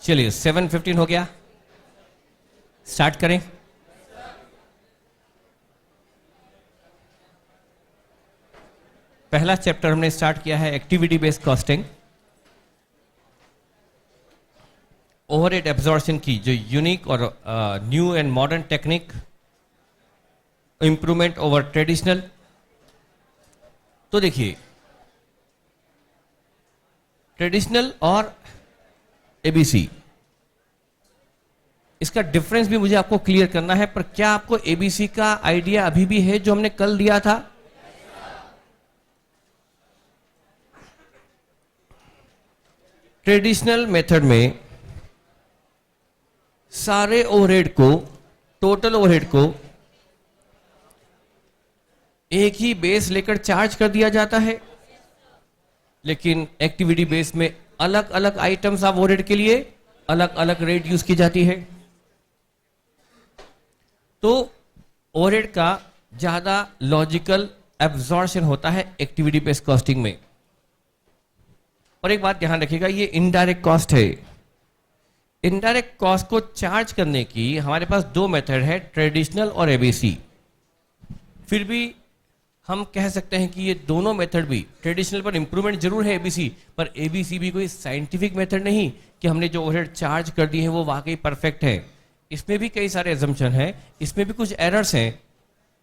चलिए 7:15 हो गया, स्टार्ट करें। पहला चैप्टर हमने स्टार्ट किया है activity based costing, overhead absorption की जो यूनिक और new and modern technique, improvement over traditional. तो देखिए, ट्रेडिशनल और एबीसी, इसका डिफरेंस भी मुझे आपको क्लियर करना है। पर क्या आपको एबीसी का आइडिया अभी भी है जो हमने कल दिया था? ट्रेडिशनल मेथड में सारे ओवरहेड को, टोटल ओवरहेड को एक ही बेस लेकर चार्ज कर दिया जाता है, लेकिन एक्टिविटी बेस में अलग अलग आइटम्स ऑफ ओवरहेड के लिए अलग अलग रेट यूज की जाती है। तो ओवरहेड का ज्यादा लॉजिकल एब्जॉर्प्शन होता है एक्टिविटी बेस्ड कॉस्टिंग में। और एक बात ध्यान रखिएगा, ये इनडायरेक्ट कॉस्ट है। इनडायरेक्ट कॉस्ट को चार्ज करने की हमारे पास दो मेथड है, ट्रेडिशनल और एबीसी। फिर भी हम कह सकते हैं कि ये दोनों मेथड भी, ट्रेडिशनल पर इंप्रूवमेंट जरूर है एबीसी, पर एबीसी भी कोई साइंटिफिक मेथड नहीं कि हमने जो ओवरहेड चार्ज कर दिए हैं वो वाकई परफेक्ट है। इसमें भी कई सारे एजम्पशन हैं, इसमें भी कुछ एरर्स हैं।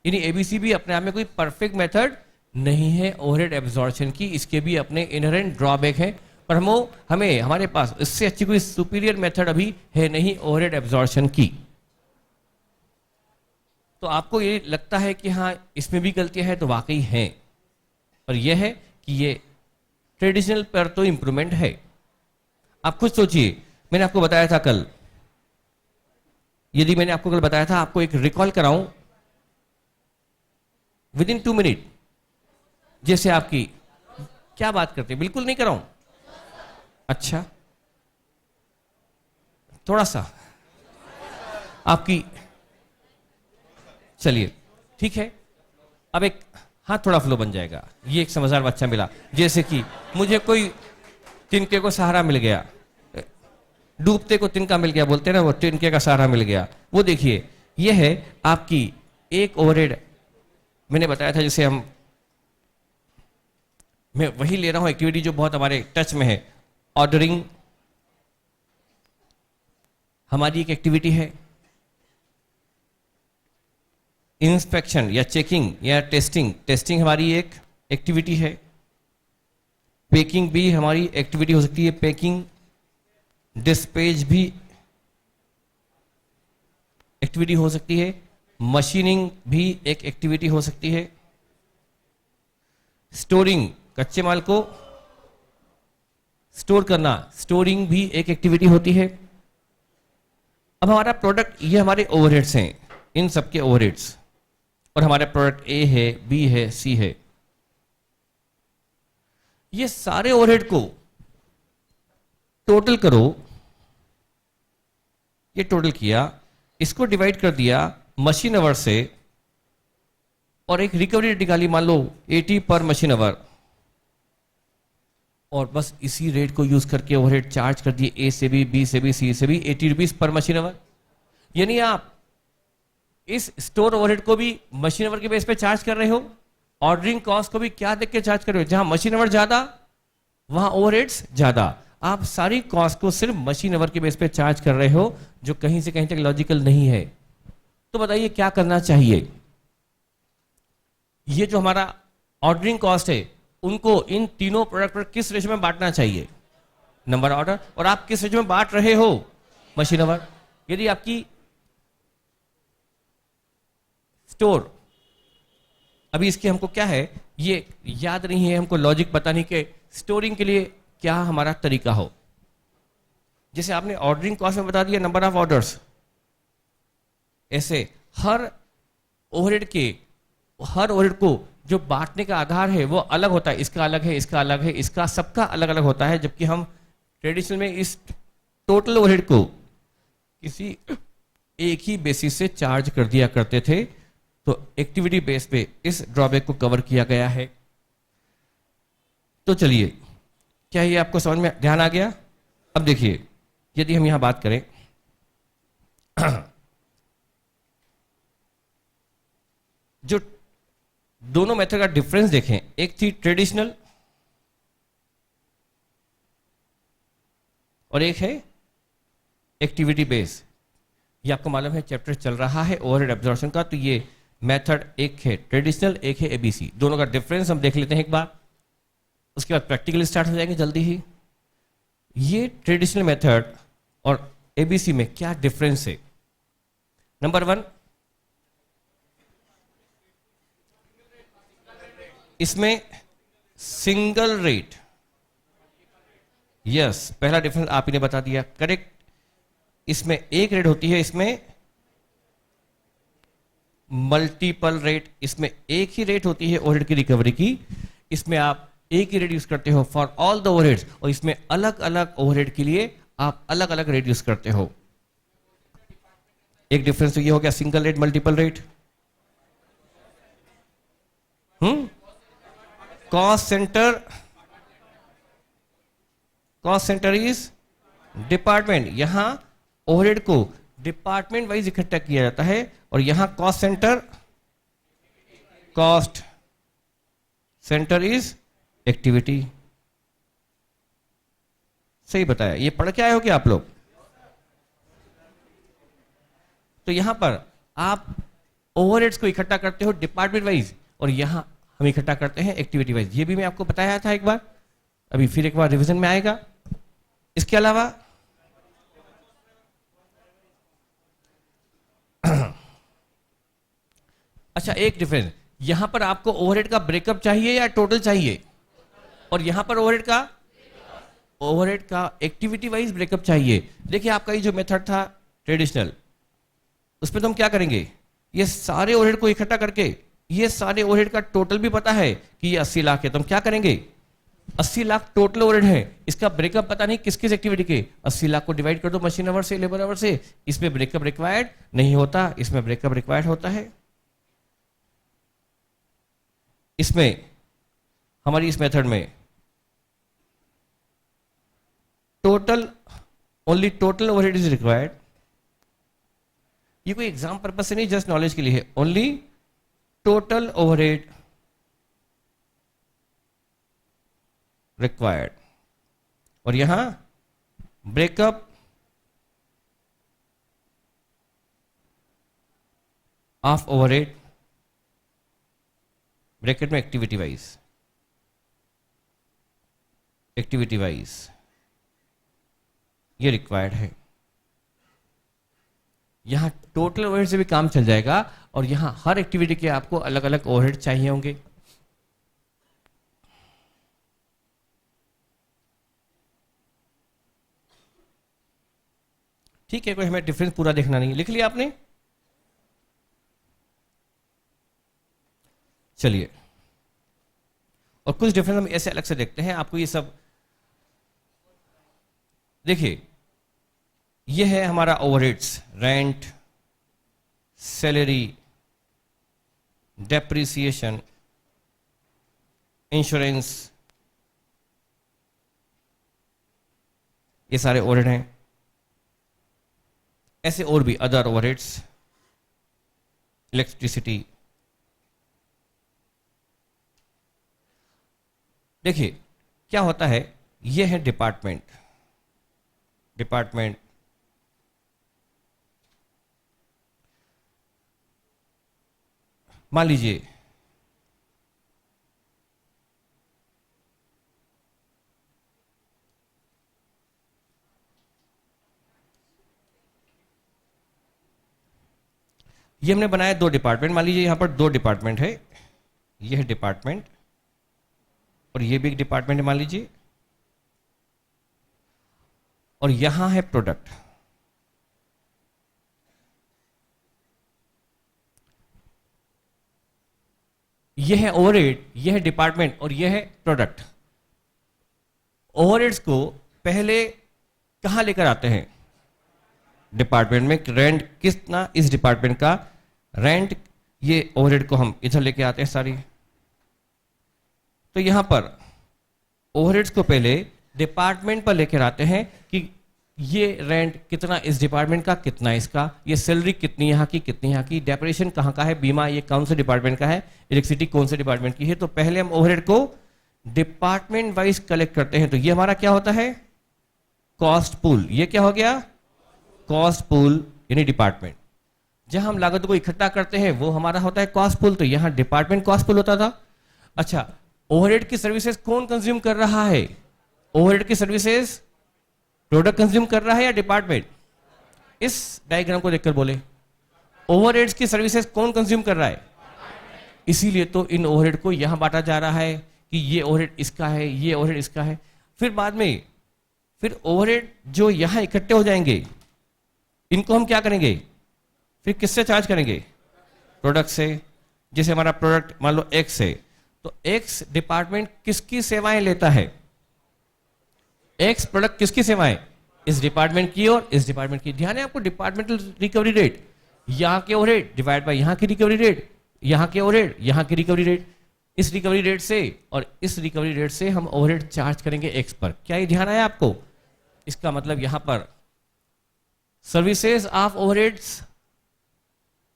यानी एबीसी भी अपने आप में कोई परफेक्ट मेथड नहीं है ओवरहेड एब्जॉर्प्शन की, इसके भी अपने इनहेरेंट ड्रॉबैक है। पर हमें हमारे पास इससे अच्छी कोई सुपीरियर मेथड अभी है नहीं ओवरहेड एब्जॉर्प्शन की। तो आपको ये लगता है कि हाँ इसमें भी गलतियां हैं, तो वाकई हैं, पर यह है कि ये ट्रेडिशनल पर तो इंप्रूवमेंट है। आप खुद सोचिए, मैंने आपको बताया था कल, यदि मैंने आपको कल बताया था, आपको एक रिकॉल कराऊं विद इन 2 मिनट, जैसे आपकी क्या बात करते, बिल्कुल नहीं कराऊं? अच्छा, थोड़ा सा आपकी, चलिए ठीक है। अब एक हाथ थोड़ा फ्लो बन जाएगा। ये एक समझदार बच्चा मिला, जैसे कि मुझे कोई तिनके को सहारा मिल गया, डूबते को तिनका मिल गया बोलते हैं ना, वो तिनके का सहारा मिल गया। वो देखिए, ये है आपकी एक ओवरहेड। मैंने बताया था, जैसे मैं वही ले रहा हूं एक्टिविटी जो बहुत हमारे टच में है। ऑर्डरिंग हमारी एक एक्टिविटी है, इंस्पेक्शन या चेकिंग या टेस्टिंग हमारी एक एक्टिविटी है, पैकिंग भी हमारी एक्टिविटी हो सकती है, पैकिंग, डिस्पैच भी एक्टिविटी हो सकती है, मशीनिंग भी एक एक्टिविटी हो सकती है, स्टोरिंग, कच्चे माल को स्टोर करना, स्टोरिंग भी एक एक्टिविटी होती है। अब हमारा प्रोडक्ट, ये हमारे ओवरहेड्स हैं, इन सबके ओवरहेड्स, और हमारा प्रोडक्ट ए है, बी है, सी है। ये सारे ओवरहेड को टोटल करो, ये टोटल किया, इसको डिवाइड कर दिया मशीन आवर से, और एक रिकवरी रेट निकाली, मान लो 80 पर मशीन आवर, और बस इसी रेट को यूज करके ओवरहेड चार्ज कर दिए, ए से भी, बी से भी, सी से भी, 80 रुपीज पर मशीन आवर। यानी आप इस स्टोर ओवरहेड को भी मशीन आवर के बेस पे चार्ज कर रहे हो, ऑर्डरिंग कॉस्ट को भी क्या देख के चार्ज कर रहे हो, जहां मशीन आवर ज्यादा वहां ओवरहेड्स ज्यादा। आप सारी कॉस्ट को सिर्फ मशीन आवर के बेस पे चार्ज कर रहे हो, जो कहीं से कहीं तक लॉजिकल नहीं है। तो बताइए क्या करना चाहिए? ये जो हमारा ऑर्डरिंग कॉस्ट है, उनको इन तीनों प्रोडक्ट पर किस रेशियो में बांटना चाहिए? Number order. और आप किस रेशियो में बांट रहे हो? Machine our. यदि आपकी स्टोर, अभी इसके हमको क्या है ये याद नहीं है, हमको लॉजिक पता नहीं कि स्टोरिंग के लिए क्या हमारा तरीका हो। जैसे आपने ऑर्डरिंग कॉस्ट में बता दिया नंबर ऑफ ऑर्डर्स, ऐसे हर ओवरहेड को जो बांटने का आधार है वो अलग होता है। इसका अलग है, इसका अलग है, इसका सबका अलग अलग होता है। जबकि हम ट्रेडिशनल में इस टोटल ओवरहेड को किसी एक ही बेसिस से चार्ज कर दिया करते थे। तो एक्टिविटी बेस पे इस ड्रॉबैक को कवर किया गया है। तो चलिए, क्या ये आपको समझ में ध्यान आ गया? अब देखिए यदि हम यहां बात करें जो दोनों मेथड का डिफरेंस देखें, एक थी ट्रेडिशनल और एक है एक्टिविटी बेस। ये आपको मालूम है चैप्टर चल रहा है ओवरहेड एब्जॉर्प्शन का, तो ये मेथड एक है ट्रेडिशनल, एक है एबीसी। दोनों का डिफरेंस हम देख लेते हैं एक बार, उसके बाद प्रैक्टिकल स्टार्ट हो जाएंगे जल्दी ही। ये ट्रेडिशनल मेथड और एबीसी में क्या डिफरेंस है? नंबर 1, इसमें सिंगल रेट, यस पहला डिफरेंस आप ही ने बता दिया, करेक्ट। इसमें एक रेट होती है, इसमें मल्टीपल रेट, इसमें एक ही रेट होती है ओवरहेड की रिकवरी की, इसमें आप एक ही रेट यूज करते हो फॉर ऑल द ओवरहेड्स, और इसमें अलग अलग ओवरहेड के लिए आप अलग अलग रेट यूज करते हो। एक डिफरेंस तो ये हो गया single rate multiple rate. Cost centre is department, यहां ओवरहेड को डिपार्टमेंट वाइज इकट्ठा किया जाता है, और यहां कॉस्ट सेंटर इज एक्टिविटी। सही बताया, ये पढ़ के आए हो क्या आप लोग? तो यहां पर आप ओवरहेड्स को इकट्ठा करते हो डिपार्टमेंट वाइज, और यहां हम इकट्ठा करते हैं एक्टिविटी वाइज। ये भी मैं आपको बताया था एक बार, अभी फिर एक बार रिवीजन में आएगा। इसके अलावा अच्छा, एक डिफरेंस, यहां पर आपको ओवरहेड का ब्रेकअप चाहिए या टोटल चाहिए, और यहां पर ओवरहेड का एक्टिविटी वाइज ब्रेकअप चाहिए। देखिए आपका ये जो मेथड था ट्रेडिशनल, उसमें तो हम क्या करेंगे, ये सारे ओवरहेड को इकट्ठा करके, ये सारे ओवरहेड का टोटल भी पता है कि ये 80 लाख है, तो हम क्या करेंगे, 80 लाख टोटल ओवरहेड है, इसका ब्रेकअप पता नहीं किस किस एक्टिविटी के, 80 लाख को डिवाइड कर दो मशीन आवर से, लेबर आवर से। इसमें ब्रेकअप रिक्वायर्ड नहीं होता, इसमें ब्रेकअप रिक्वायर्ड होता है। इसमें हमारी इस मेथड में only total overhead is required. ये कोई एग्जाम पर्पज से नहीं, जस्ट नॉलेज के लिए है। ओनली टोटल ओवरहेड रिक्वायर्ड, और यहां ब्रेकअप ऑफ ओवरहेड, ब्रैकेट में एक्टिविटी वाइज ये रिक्वायर्ड है। यहां टोटल ओवरहेड से भी काम चल जाएगा, और यहां हर एक्टिविटी के आपको अलग अलग ओवरहेड चाहिए होंगे। ठीक है, कोई हमें डिफरेंस पूरा देखना नहीं, लिख लिया आपने? चलिए, और कुछ डिफरेंस हम ऐसे अलग से देखते हैं, आपको ये सब देखिए। ये है हमारा overheads, rent, salary, depreciation, insurance, ये सारे ओवरहेड हैं। ऐसे और भी अदर ओवरहेड्स, इलेक्ट्रिसिटी। देखिए क्या होता है, ये है डिपार्टमेंट। मान लीजिए ये हमने बनाया दो डिपार्टमेंट। मान लीजिए यहां पर दो डिपार्टमेंट है, ये है डिपार्टमेंट और ये भी एक डिपार्टमेंट है मान लीजिए, और यहां है प्रोडक्ट। यह है ओवरहेड, यह है डिपार्टमेंट और यह है प्रोडक्ट। ओवरहेड्स को पहले कहां लेकर आते हैं? डिपार्टमेंट में। रेंट कितना इस डिपार्टमेंट का रेंट, ये ओवरहेड को हम इधर लेके आते हैं सारी। तो यहां पर ओवरहेड्स को पहले डिपार्टमेंट पर लेकर आते हैं कि ये रेंट कितना इस डिपार्टमेंट का, कितना इसका, ये सैलरी कितनी यहाँ की, कितनी यहाँ की, डेप्रेशन कहाँ का है, बीमा ये कौन से डिपार्टमेंट का है, इलेक्ट्रिसिटी कौन से डिपार्टमेंट की है। तो पहले हम ओवरहेड को डिपार्टमेंट वाइज कलेक्ट करते हैं। तो ये हमारा क्या होता है, कॉस्ट पूल। ये क्या हो गया, कॉस्ट पूल यानी डिपार्टमेंट। जहां हम लागत को इकट्ठा करते हैं वो हमारा होता है कॉस्ट पूल। तो यहां डिपार्टमेंट कॉस्ट पूल होता था। अच्छा, ओवरहेड की सर्विसेज कौन कंज्यूम कर रहा है, ओवरहेड की सर्विसेज प्रोडक्ट कंज्यूम कर रहा है या डिपार्टमेंट। इस डायग्राम को देखकर बोले, ओवरहेड्स की सर्विसेज कौन कंज्यूम कर रहा है। इसीलिए तो इन ओवरहेड को यहां बांटा जा रहा है कि ये ओवरहेड इसका है, ये ओवरहेड इसका है। फिर बाद में फिर ओवरहेड जो यहां इकट्ठे हो जाएंगे इनको हम क्या करेंगे, फिर किससे चार्ज करेंगे, प्रोडक्ट से। जैसे हमारा प्रोडक्ट मान लो एक्स है, तो एक्स डिपार्टमेंट किसकी सेवाएं लेता है, एक्स प्रोडक्ट किसकी सेवाएं, इस डिपार्टमेंट की और इस डिपार्टमेंट की। ध्यान है आपको, डिपार्टमेंटल रिकवरी रेट, यहां के ओवरहेड डिवाइड बाय यहां की रिकवरी रेट, यहां के ओवरहेड यहां की रिकवरी रेट, इस रिकवरी रेट से और इस रिकवरी रेट से हम ओवरहेड चार्ज करेंगे एक्स पर। क्या ये ध्यान आया आपको। इसका मतलब यहां पर services of overheads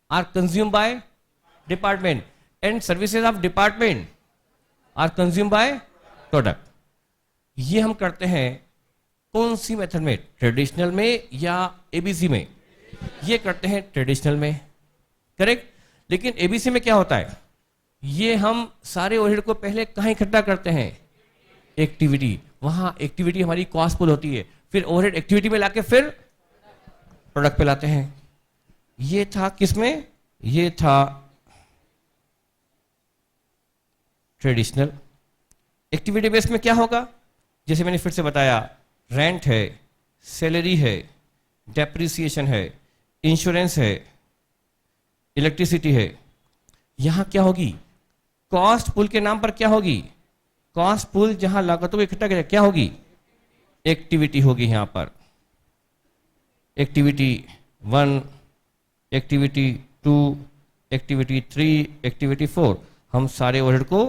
are consume by department and services of department are consume by product. ये हम करते हैं कौन सी मेथड में, ट्रेडिशनल में या एबीसी में। ये करते हैं ट्रेडिशनल में, करेक्ट। लेकिन एबीसी में क्या होता है, ये हम सारे ओवरहेड को पहले कहां इकट्ठा करते हैं, एक्टिविटी। वहां एक्टिविटी हमारी कॉस्ट पुल होती है, फिर ओवरहेड एक्टिविटी में लाके फिर प्रोडक्ट पे लाते हैं। ये था किसमें, ये था ट्रेडिशनल। एक्टिविटी बेस में क्या होगा, जैसे मैंने फिर से बताया, रेंट है, सैलरी है, डेप्रिसिएशन है, इंश्योरेंस है, इलेक्ट्रिसिटी है। यहां क्या होगी, कॉस्ट पुल के नाम पर क्या होगी, कॉस्ट पुल जहां लागतों को इकट्ठा किया क्या होगी, एक्टिविटी होगी। यहां पर एक्टिविटी 1, एक्टिविटी 2, एक्टिविटी 3, एक्टिविटी 4। हम सारे ओवरहेड को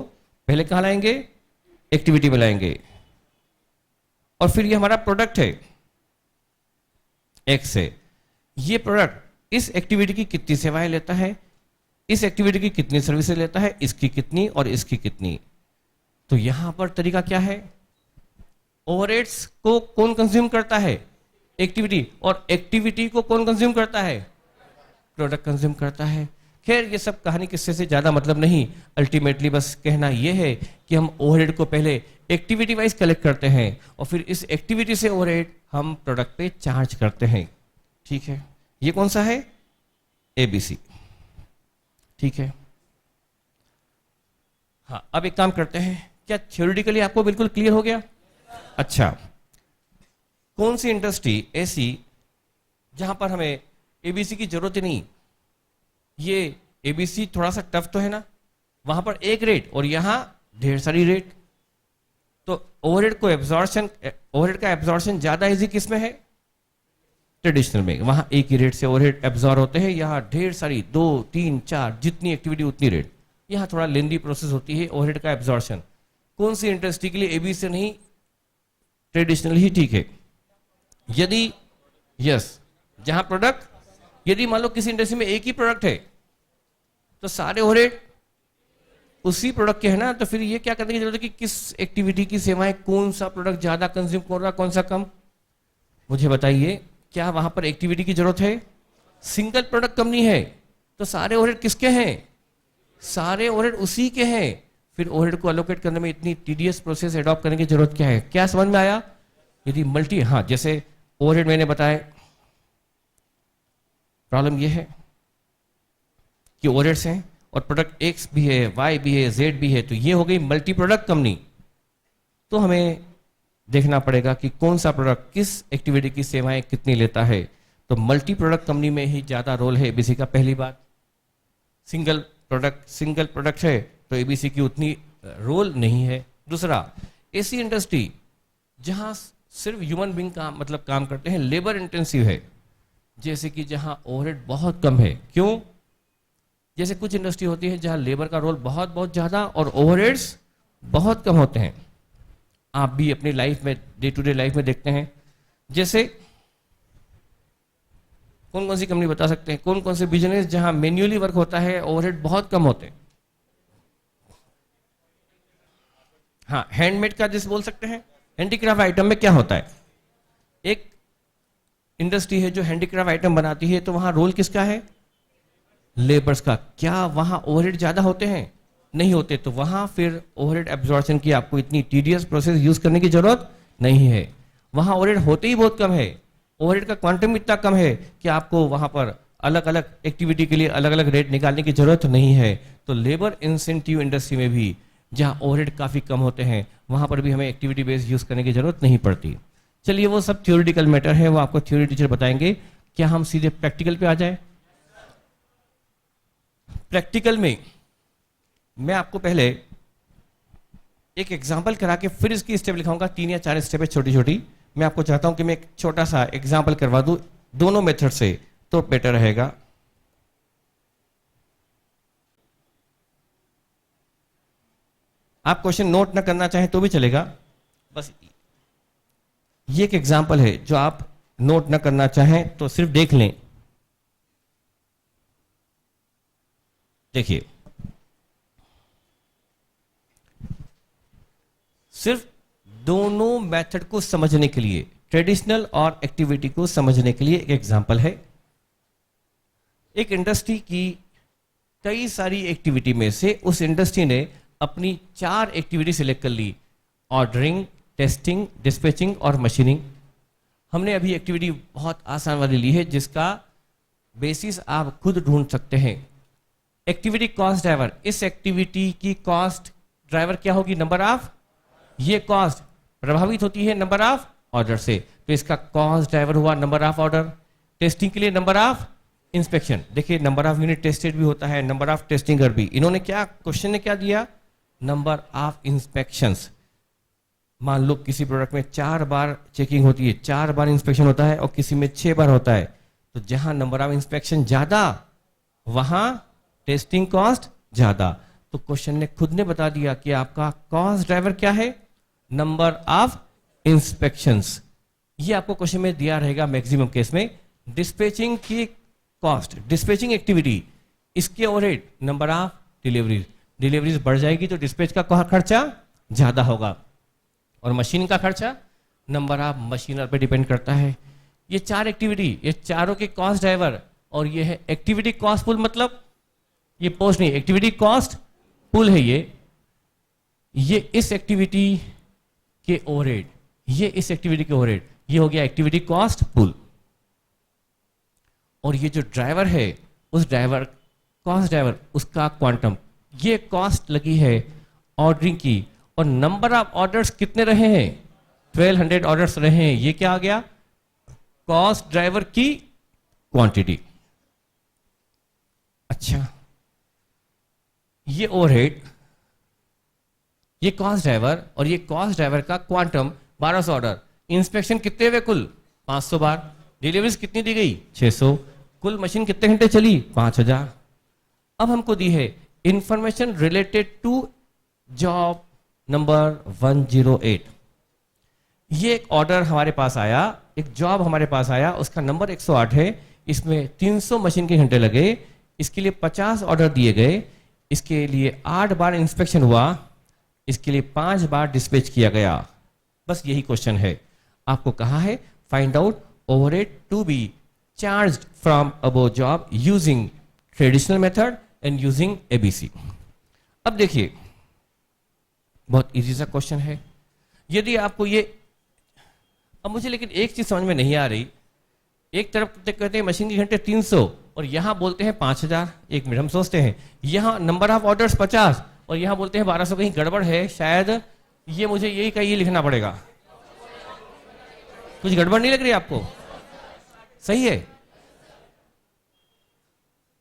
पहले कहां लाएंगे, एक्टिविटी में लाएंगे। और फिर ये हमारा प्रोडक्ट है एक्स है, ये प्रोडक्ट इस एक्टिविटी की कितनी सेवाएं लेता है, इस एक्टिविटी की कितनी सर्विसेज लेता है, इसकी कितनी और इसकी कितनी। तो यहां पर तरीका क्या है, ओवरहेड्स को कौन कंज्यूम करता है, एक्टिविटी, और एक्टिविटी को कौन कंज्यूम करता है, प्रोडक्ट कंज्यूम करता है। खैर ये सब कहानी किस्से से ज्यादा मतलब नहीं, अल्टीमेटली बस कहना यह है कि हम ओवरहेड को पहले एक्टिविटी वाइज कलेक्ट करते हैं और फिर इस एक्टिविटी से ओवरहेड हम प्रोडक्ट पे चार्ज करते हैं। ठीक है, ये कौन सा है, एबीसी। ठीक है, हाँ अब एक काम करते हैं, क्या थ्योरेटिकली आपको बिल्कुल क्लियर हो गया। अच्छा, कौन सी इंडस्ट्री ऐसी जहां पर हमें एबीसी की जरूरत ही नहीं। ये एबीसी थोड़ा सा टफ तो है ना, वहां पर एक रेट और यहां ढेर सारी रेट। तो ओवरहेड को एब्जॉर्प्शन, ओवरहेड का एब्जॉर्प्शन ज्यादा इजी किसमें है, ट्रेडिशनल में। वहां एक ही रेट से ओवरहेड एब्जॉर्ब होते हैं, यहां ढेर सारी 2, 3, 4 जितनी एक्टिविटी उतनी रेट। यहां थोड़ा लेंदी प्रोसेस होती है ओवरहेड का एब्जॉर्प्शन। कौन सी इंडस्ट्री के लिए एबीसी नहीं, ट्रेडिशनल ही ठीक है। यदि यस, जहां प्रोडक्ट, यदि मान लो किसी इंडस्ट्री में एक ही प्रोडक्ट है तो सारे ओवरहेड उसी प्रोडक्ट के है ना, तो फिर ये क्या करने की जरूरत है कि किस एक्टिविटी की सेवाएं, कौन सा प्रोडक्ट ज्यादा कंज्यूम कर रहा, कौन सा कम। मुझे बताइए, क्या वहां पर एक्टिविटी की जरूरत है, सिंगल प्रोडक्ट कंपनी है तो सारे ओवरहेड किसके हैं, सारे ओवरहेड उसी के हैं। फिर ओवरहेड को अलोकेट करने में इतनी टीडीएस प्रोसेस एडॉप्ट करने की जरूरत क्या है। क्या समझ में आया। यदि मल्टी, हाँ जैसे ओवरहेड मैंने बताया, प्रॉब्लम यह है कि ओवरहेड्स हैं और प्रोडक्ट एक्स भी है, वाई भी है, जेड भी है, तो ये हो गई मल्टी प्रोडक्ट कंपनी। तो हमें देखना पड़ेगा कि कौन सा प्रोडक्ट किस एक्टिविटी की सेवाएं कितनी लेता है। तो मल्टी प्रोडक्ट कंपनी में ही ज्यादा रोल है एबीसी का। पहली बात, सिंगल प्रोडक्ट है तो एबीसी की उतनी रोल नहीं है। दूसरा, ऐसी इंडस्ट्री जहां सिर्फ ह्यूमन बींग का मतलब काम करते हैं, लेबर इंटेंसिव है, जैसे कि जहां ओवरहेड बहुत कम है। क्यों, जैसे कुछ इंडस्ट्री होती है जहां लेबर का रोल बहुत बहुत ज्यादा और ओवरहेड्स बहुत कम होते हैं। आप भी अपनी लाइफ में, डे टू डे लाइफ में देखते हैं। जैसे कौन कौन सी कंपनी बता सकते हैं? कौन कौन से बिजनेस जहां मैन्युअली वर्क होता है, ओवरहेड बहुत कम होते हैं? हाँ, हैंडमेड का जिस बोल सकते हैं, हैंडीक्राफ्ट आइटम में क्या होता है? एक इंडस्ट्री है जो हैंडीक्राफ्ट आइटम बनाती है, तो वहां रोल किसका है? लेबर्स का। क्या वहां ओवरहेड ज्यादा होते हैं? नहीं होते। तो वहां फिर ओवरहेड एब्जॉर्प्शन की आपको इतनी टीडियस प्रोसेस यूज करने की जरूरत नहीं है। वहां ओवरहेड होते ही बहुत कम है, ओवरहेड का क्वांटम इतना कम है कि आपको वहां पर अलग अलग एक्टिविटी के लिए अलग अलग रेट निकालने की जरूरत नहीं है। तो लेबर इंसेंटिव इंडस्ट्री में भी जहां ओवरहेड काफी कम होते हैं, वहां पर भी हमें एक्टिविटी बेस्ड यूज करने की जरूरत नहीं पड़ती। चलिए, वो सब थ्योरेटिकल मैटर है, वो आपको थ्योरी टीचर बताएंगे। क्या हम सीधे प्रैक्टिकल पे आ जाए? प्रैक्टिकल में मैं आपको पहले एक एग्जाम्पल करा के फिर इसकी स्टेप लिखाऊंगा। 3 या 4 स्टेप है छोटी छोटी। मैं आपको चाहता हूं कि मैं एक छोटा सा एग्जाम्पल करवा दूं दोनों मेथड से, तो बेटर रहेगा। आप क्वेश्चन नोट ना करना चाहें तो भी चलेगा, बस ये एक एग्जाम्पल है। जो आप नोट ना करना चाहें तो सिर्फ देख लें। देखिए, सिर्फ दोनों मेथड को समझने के लिए, ट्रेडिशनल और एक्टिविटी को समझने के लिए एक एग्जांपल है। एक इंडस्ट्री की कई सारी एक्टिविटी में से उस इंडस्ट्री ने अपनी 4 एक्टिविटी सिलेक्ट कर ली: ऑर्डरिंग, टेस्टिंग, डिस्पैचिंग और मशीनिंग। हमने अभी एक्टिविटी बहुत आसान वाली ली है, जिसका बेसिस आप खुद ढूंढ सकते हैं। एक्टिविटी कॉस्ट ड्राइवर, इस एक्टिविटी की कॉस्ट ड्राइवर क्या होगी? Number of. ये कॉस्ट प्रभावित होती है नंबर ऑफ ऑर्डर से, तो इसका कॉस्ट ड्राइवर हुआ नंबर ऑफ ऑर्डर। टेस्टिंग के लिए नंबर ऑफ इंस्पेक्शन। देखिए, नंबर ऑफ यूनिट टेस्टेड भी होता है, नंबर ऑफ टेस्टिंगर भी। इन्होंने क्या क्वेश्चन ने क्या दिया? Number of inspections. मान लो किसी प्रोडक्ट में 4 बार चेकिंग होती है, 4 बार इंस्पेक्शन होता है, और किसी में 6 बार होता है। तो जहां नंबर ऑफ इंस्पेक्शन ज्यादा, वहां टेस्टिंग कॉस्ट ज्यादा। तो क्वेश्चन ने खुद ने बता दिया कि आपका कॉस्ट ड्राइवर क्या है? Number of inspections. ये आपको क्वेश्चन में दिया रहेगा मैक्सिमम केस में। डिस्पैचिंग की कॉस्ट, डिस्पैचिंग एक्टिविटी, इसके overhead number of deliveries. Deliveries बढ़ जाएगी तो डिस्पैच का खर्चा ज्यादा होगा, और मशीन का खर्चा नंबर ऑफ मशीनर पे डिपेंड करता है। ये 4 एक्टिविटी, ये चारों के कॉस्ट ड्राइवर, और ये है एक्टिविटी कॉस्ट पुल। मतलब ये पोस्ट नहीं, एक्टिविटी कॉस्ट पुल है ये इस एक्टिविटी के ओवरहेड, ये इस एक्टिविटी के ओवरहेड, ये हो गया एक्टिविटी कॉस्ट पुल। और ये जो ड्राइवर है, उस ड्राइवर, कॉस्ट ड्राइवर, उसका क्वांटम, ये कॉस्ट लगी है ऑर्डरिंग की। और नंबर ऑफ ऑर्डर्स कितने रहे हैं? 1200 ऑर्डर्स रहे हैं। ये क्या आ गया? कॉस्ट ड्राइवर की क्वांटिटी। अच्छा, ये ओवरहेड, ये कॉस्ट ड्राइवर, और ये कॉस्ट ड्राइवर का क्वांटम 1200 ऑर्डर। इंस्पेक्शन कितने हुए? कुल 500 बार। डिलीवरीज कितनी दी गई? 600। कुल मशीन कितने घंटे चली? 5000। अब हमको दी है information related to job number 108। ये एक ऑर्डर हमारे पास आया, एक जॉब हमारे पास आया, उसका नंबर 108 है। इसमें 300 मशीन के घंटे लगे, इसके लिए 50 ऑर्डर दिए गए, इसके लिए 8 बार इंस्पेक्शन हुआ, इसके लिए 5 बार डिस्पैच किया गया। बस यही क्वेश्चन है। आपको कहा है find out overhead to be charged from above job using traditional method and using ABC. अब देखिए, बहुत इजी सा क्वेश्चन है। यदि आपको ये, अब मुझे लेकिन एक चीज समझ में नहीं आ रही। एक तरफ कहते हैं मशीन के घंटे 300 और यहां बोलते हैं 5000। एक मिनट, हम सोचते हैं यहां नंबर ऑफ ऑर्डर्स 50 और यहां बोलते हैं 1200, कहीं गड़बड़ है शायद। ये मुझे यही का ये लिखना पड़ेगा। कुछ गड़बड़ नहीं लग रही आपको? सही है।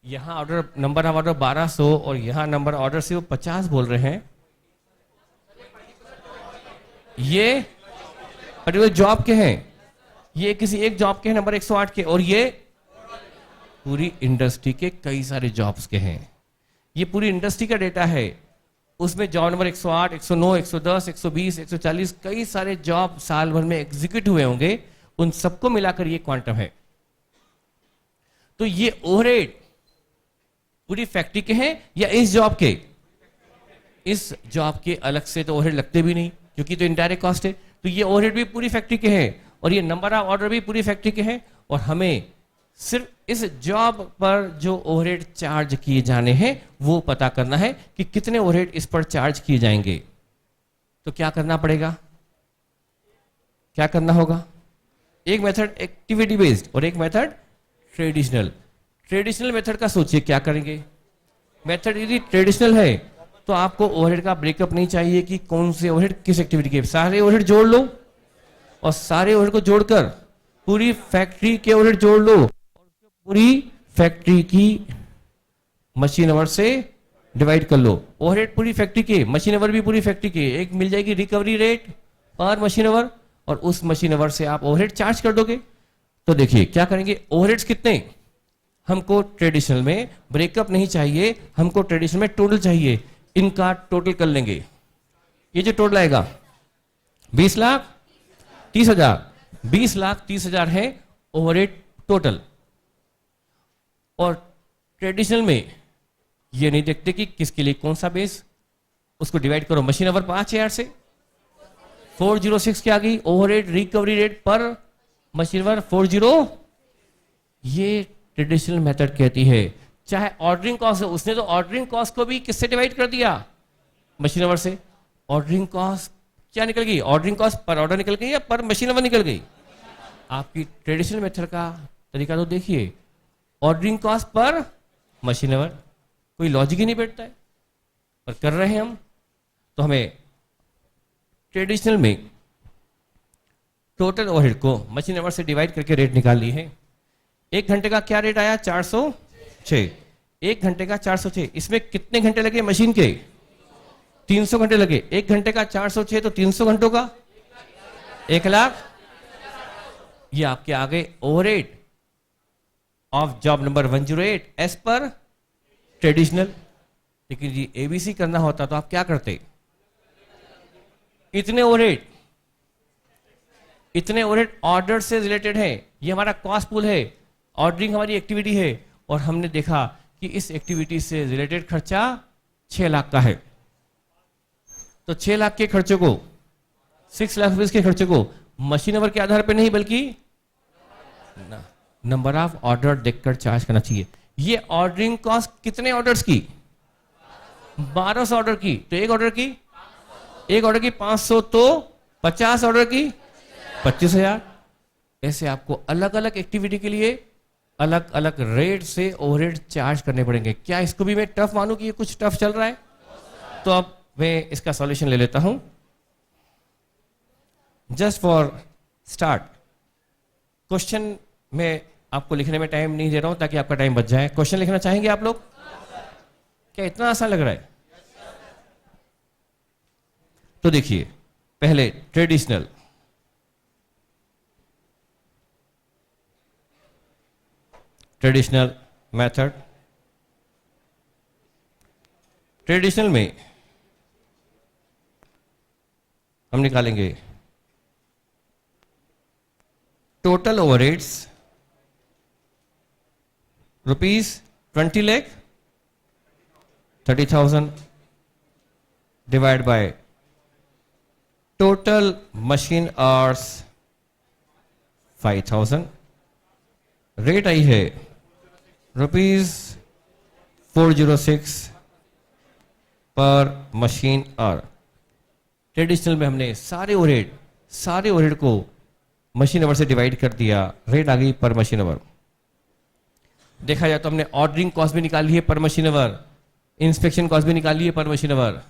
यहां ऑर्डर, नंबर ऑफ ऑर्डर 1200 और यहां नंबर ऑर्डर से वो 50 बोल रहे हैं। ये पर्टिकुलर जॉब के हैं, ये किसी एक जॉब के हैं नंबर 108 के, और ये पूरी इंडस्ट्री के कई सारे जॉब्स के हैं। ये पूरी इंडस्ट्री का डेटा है। उसमें जॉब नंबर 108, 109, 110, 120, 140 कई सारे जॉब साल भर में एग्जीक्यूट हुए होंगे। उन सबको मिलाकर ये क्वांटम है। तो ये ओवरहेड पूरी फैक्ट्री के हैं या इस जॉब के? इस जॉब के अलग से तो ओवरहेड लगते भी नहीं, क्योंकि तो इनडायरेक्ट कॉस्ट है। तो ये ओवरहेड भी पूरी फैक्ट्री के हैं और ये नंबर ऑफ ऑर्डर भी पूरी फैक्ट्री के हैं, और हमें सिर्फ इस जॉब पर जो ओवरहेड चार्ज किए जाने हैं वो पता करना है कि कितने ओवरहेड इस पर चार्ज किए जाएंगे। तो क्या करना पड़ेगा, क्या करना होगा? एक मेथड एक्टिविटी बेस्ड और एक मेथड ट्रेडिशनल। ट्रेडिशनल मेथड का सोचिए क्या करेंगे। मेथड यदि ट्रेडिशनल है तो आपको ओवरहेड का ब्रेकअप नहीं चाहिए कि कौन से ओवरहेड किस एक्टिविटी के, सारे ओवरहेड जोड़ लो और सारे ओवरहेड को जोड़कर पूरी फैक्ट्री के ओवरहेड जोड़ लो, पूरी फैक्ट्री की मशीन आवर से डिवाइड कर लो। ओवरहेड पूरी फैक्ट्री के, मशीन आवर भी पूरी फैक्ट्री के, एक मिल जाएगी रिकवरी रेट पर मशीन आवर, और उस मशीन आवर से आप ओवरहेड चार्ज कर दोगे। तो देखिए क्या करेंगे, ओवरहेड्स कितने, हमको ट्रेडिशनल में ब्रेकअप नहीं चाहिए, हमको ट्रेडिशनल में टोटल चाहिए। इनका टोटल कर लेंगे। ये जो टोटल आएगा 20,30,000, 20,30,000 है ओवरहेड टोटल। और ट्रेडिशनल में ये नहीं देखते कि किसके लिए कौन सा बेस, उसको डिवाइड करो मशीन आवर 5,000 से, 406 क्या आ गई ओवरहेड रिकवरी रेट पर मशीन आवर 40। ये ट्रेडिशनल मेथड कहती है। चाहे ऑर्डरिंग कॉस्ट है, उसने तो ऑर्डरिंग कॉस्ट को भी किससे डिवाइड कर दिया, मशीन आवर से। ऑर्डरिंग कॉस्ट क्या निकल गई, ऑर्डरिंग कॉस्ट पर ऑर्डर निकल गई या पर मशीन आवर निकल गई? आपकी ट्रेडिशनल मेथड का तरीका तो देखिए, ordering cost per machine our, कोई लॉजिक ही नहीं बैठता है, पर कर रहे हैं हम। तो हमें ट्रेडिशनल में टोटल ओवरहेड को मशीन आवर से डिवाइड करके रेट निकाल ली है। 1 घंटे का क्या रेट आया, 406। 1 घंटे का 406, इसमें कितने घंटे लगे मशीन के, 300 घंटे लगे। 1 घंटे का 406 तो 300 घंटों का 1,00,000। ये आपके आगे overhead of job number 108 as per traditional. लेकिन जी एबीसी करना होता तो आप क्या करते, इतने ओवरहेड ऑर्डर से रिलेटेड है, ये हमारा कॉस्ट पूल है, ऑर्डरिंग हमारी एक्टिविटी है, और हमने देखा कि इस एक्टिविटी से रिलेटेड खर्चा 6 लाख का है। तो 6 लाख के खर्चे को, 6 लाख रुपए के खर्चे को मशीन आवर के आधार पर नहीं बल्कि नंबर ऑफ ऑर्डर देखकर चार्ज करना चाहिए। ये ऑर्डरिंग कॉस्ट कितने ऑर्डर्स की, 1200 ऑर्डर की। तो एक ऑर्डर की 500, तो 50 ऑर्डर की 25,000। ऐसे आपको अलग अलग एक्टिविटी के लिए अलग अलग रेट से ओवरहेड चार्ज करने पड़ेंगे। क्या इसको भी मैं टफ मानूं कि ये कुछ टफ चल रहा है? तो अब मैं इसका सॉल्यूशन ले लेता हूं। जस्ट फॉर स्टार्ट, क्वेश्चन में आपको लिखने में टाइम नहीं दे रहा हूं ताकि आपका टाइम बच जाए। क्वेश्चन लिखना चाहेंगे आप लोग? क्या इतना आसान लग रहा है? तो देखिए, पहले ट्रेडिशनल, मेथड। ट्रेडिशनल में हम निकालेंगे total overheads ₹20 lakh 30,000 divide by total machine hours 5,000। Rate I है ₹406 पर मशीन आवर। ट्रेडिशनल में हमने सारे ओवरहेड को मशीन आवर से डिवाइड कर दिया, रेट आ गई पर मशीन आवर। देखा जाए तो हमने ऑर्डरिंग कॉस्ट भी निकाली है पर मशीन आवर, इंस्पेक्शन कॉस्ट भी निकाली है पर मशीन आवर,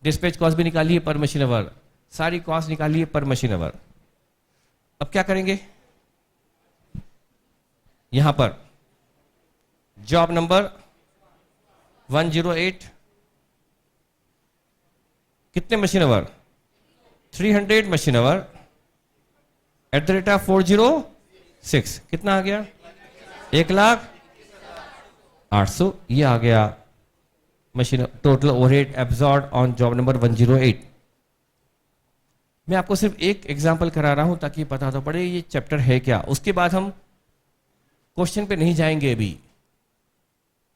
डिस्पैच कॉस्ट भी निकाली है पर मशीन आवर, सारी कॉस्ट निकाली है पर मशीन आवर। अब क्या करेंगे, यहां पर जॉब नंबर 108 कितने machine our, 300 machine our at the rate of 406 कितना आ गया, 1,08,000। ये आ गया machine total overhead absorb on job number 108। मैं आपको सिर्फ एक एग्जांपल करा रहा हूं ताकि पता तो पड़े ये चैप्टर है क्या। उसके बाद हम क्वेश्चन पे नहीं जाएंगे, अभी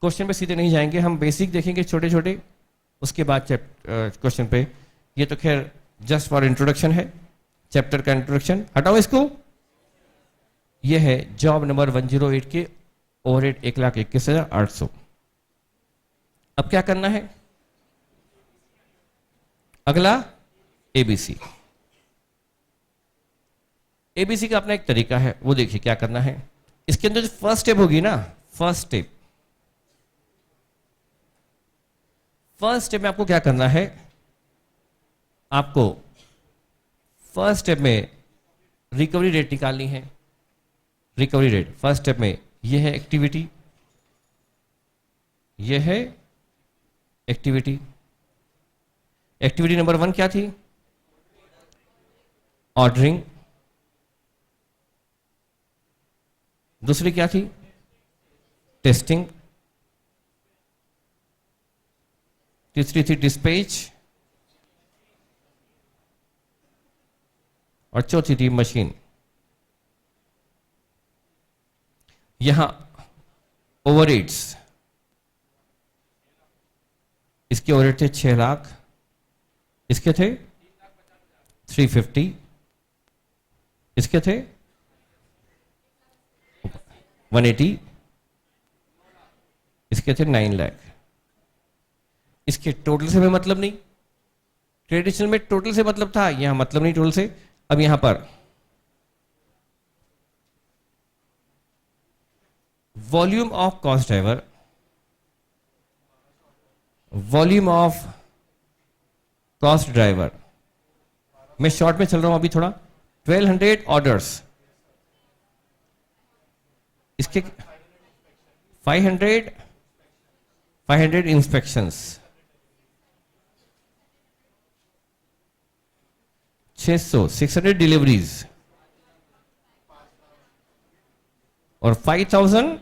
क्वेश्चन पे सीधे नहीं जाएंगे, हम बेसिक देखेंगे छोटे छोटे, उसके बाद क्वेश्चन पे। ये तो खैर जस्ट फॉर इंट्रोडक्शन है, चैप्टर का इंट्रोडक्शन। हटाओ इसको। ये है जॉब नंबर 108 के ओवरहेड 1,21,800। अब क्या करना है? अगला एबीसी। एबीसी का अपना एक तरीका है, वो देखिए क्या करना है। इसके अंदर जो फर्स्ट स्टेप होगी ना, फर्स्ट स्टेप में आपको क्या करना है? आपको फर्स्ट स्टेप में रिकवरी रेट निकालनी है। रिकवरी रेट फर्स्ट स्टेप में ये है एक्टिविटी, ये है एक्टिविटी। एक्टिविटी नंबर 1 क्या थी? ऑर्डरिंग। दूसरी क्या थी? टेस्टिंग। तीसरी थी डिस्पैच, और चौथी थी मशीन। यहां ओवरहेड्स, इसके ओवरहेड थे 6 लाख, इसके थे 350, इसके थे 180, इसके थे 9 लाख। इसके टोटल से में मतलब नहीं, ट्रेडिशनल में टोटल से मतलब था, यहां मतलब नहीं टोटल से। अब यहां पर volume of cost driver, volume of cost driver, मैं शॉर्ट में चल रहा हूं अभी थोड़ा। 1200 ऑर्डर्स, इसके 500 इंस्पेक्शंस, 600 डिलीवरीज, और 5000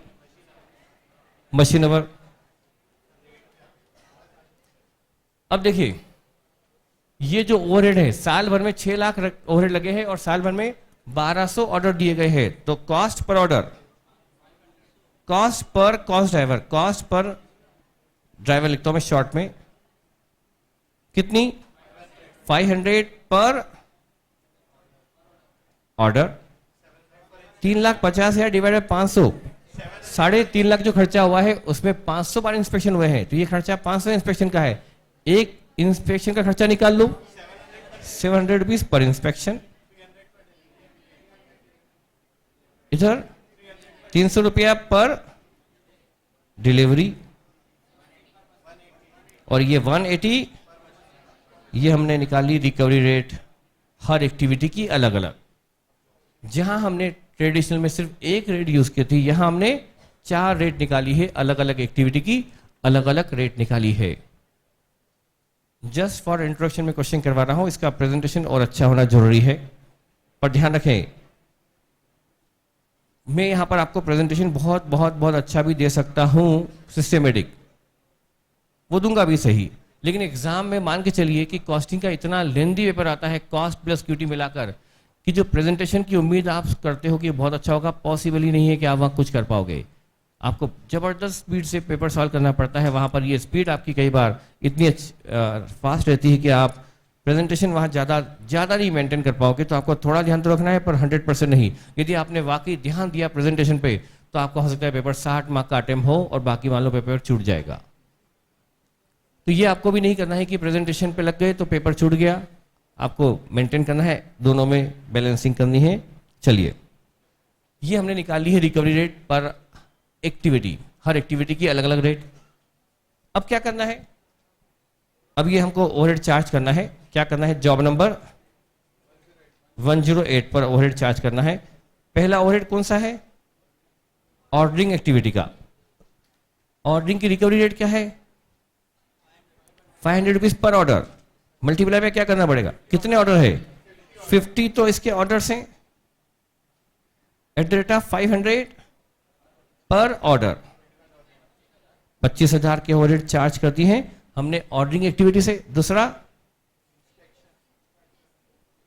मशीन आवर। अब देखिए, ये जो ओवरहेड है, साल भर में 6 लाख ओवरहेड लगे हैं और साल भर में 1200 ऑर्डर दिए गए हैं, तो cost per order, cost per cost driver, cost per driver लिखता हूं मैं शॉर्ट में, कितनी? 500 पर ऑर्डर। 3,50,000 डिवाइड बाय 500, 3.5 लाख जो खर्चा हुआ है उसमें 500 बार इंस्पेक्शन हुए हैं, तो ये खर्चा 500 इंस्पेक्शन का है। एक इंस्पेक्शन का खर्चा निकाल लो, 700 रुपीज पर इंस्पेक्शन। इधर 300 रुपया पर डिलीवरी, और ये 180, ये हमने निकाली रिकवरी रेट हर एक्टिविटी की अलग अलग। जहां हमने ट्रेडिशनल में सिर्फ एक रेट यूज की थी, यहां हमने 4 रेट निकाली है, अलग अलग एक्टिविटी की अलग अलग रेट निकाली है। जस्ट फॉर इंट्रोडक्शन में क्वेश्चन करवा रहा हूं, इसका प्रेजेंटेशन और अच्छा होना जरूरी है। पर ध्यान रखें, मैं यहां पर आपको प्रेजेंटेशन बहुत बहुत बहुत अच्छा भी दे सकता हूं, सिस्टमेटिक, वो दूंगा भी सही, लेकिन एग्जाम में मान के चलिए कि कॉस्टिंग का इतना लेंदी पेपर आता है, कॉस्ट प्लस क्यूटी मिलाकर, कि जो प्रेजेंटेशन की उम्मीद आप करते हो कि बहुत अच्छा होगा, पॉसिबल ही नहीं है कि आप वहां कुछ कर पाओगे। आपको जबरदस्त स्पीड से पेपर सॉल्व करना पड़ता है। वहां पर ये स्पीड आपकी कई बार इतनी फास्ट रहती है कि आप प्रेजेंटेशन वहां ज़्यादा नहीं मेंटेन कर पाओगे। तो आपको थोड़ा ध्यान तो रखना है, पर 100% नहीं। यदि आपने वाकई ध्यान दिया प्रेजेंटेशन पे, तो आपको हो सकता है पेपर 60 मार्क का अटेम्प्ट हो और बाकी मान लो पेपर छूट जाएगा। तो ये आपको भी नहीं करना है कि प्रेजेंटेशन पे लग गए तो पेपर छूट गया। आपको मेंटेन करना है, दोनों में बैलेंसिंग करनी है। चलिए, ये हमने निकाली है रिकवरी रेट पर एक्टिविटी, हर एक्टिविटी की अलग अलग रेट। अब क्या करना है? अब ये हमको ओवरहेड चार्ज करना है। क्या करना है? जॉब नंबर 108 पर ओवरहेड चार्ज करना है। पहला ओवरहेड कौन सा है? ऑर्डरिंग एक्टिविटी का। ऑर्डरिंग की रिकवरी रेट क्या है? 500 रुपीज पर ऑर्डर। मल्टीप्लाई में क्या करना पड़ेगा? कितने ऑर्डर है? 50, तो इसके ऑर्डर्स हैं एट द रेट ऑफ 500 पर ऑर्डर। 25,000 के ओवरहेड चार्ज करती हैं हमने ऑर्डरिंग एक्टिविटी से। दूसरा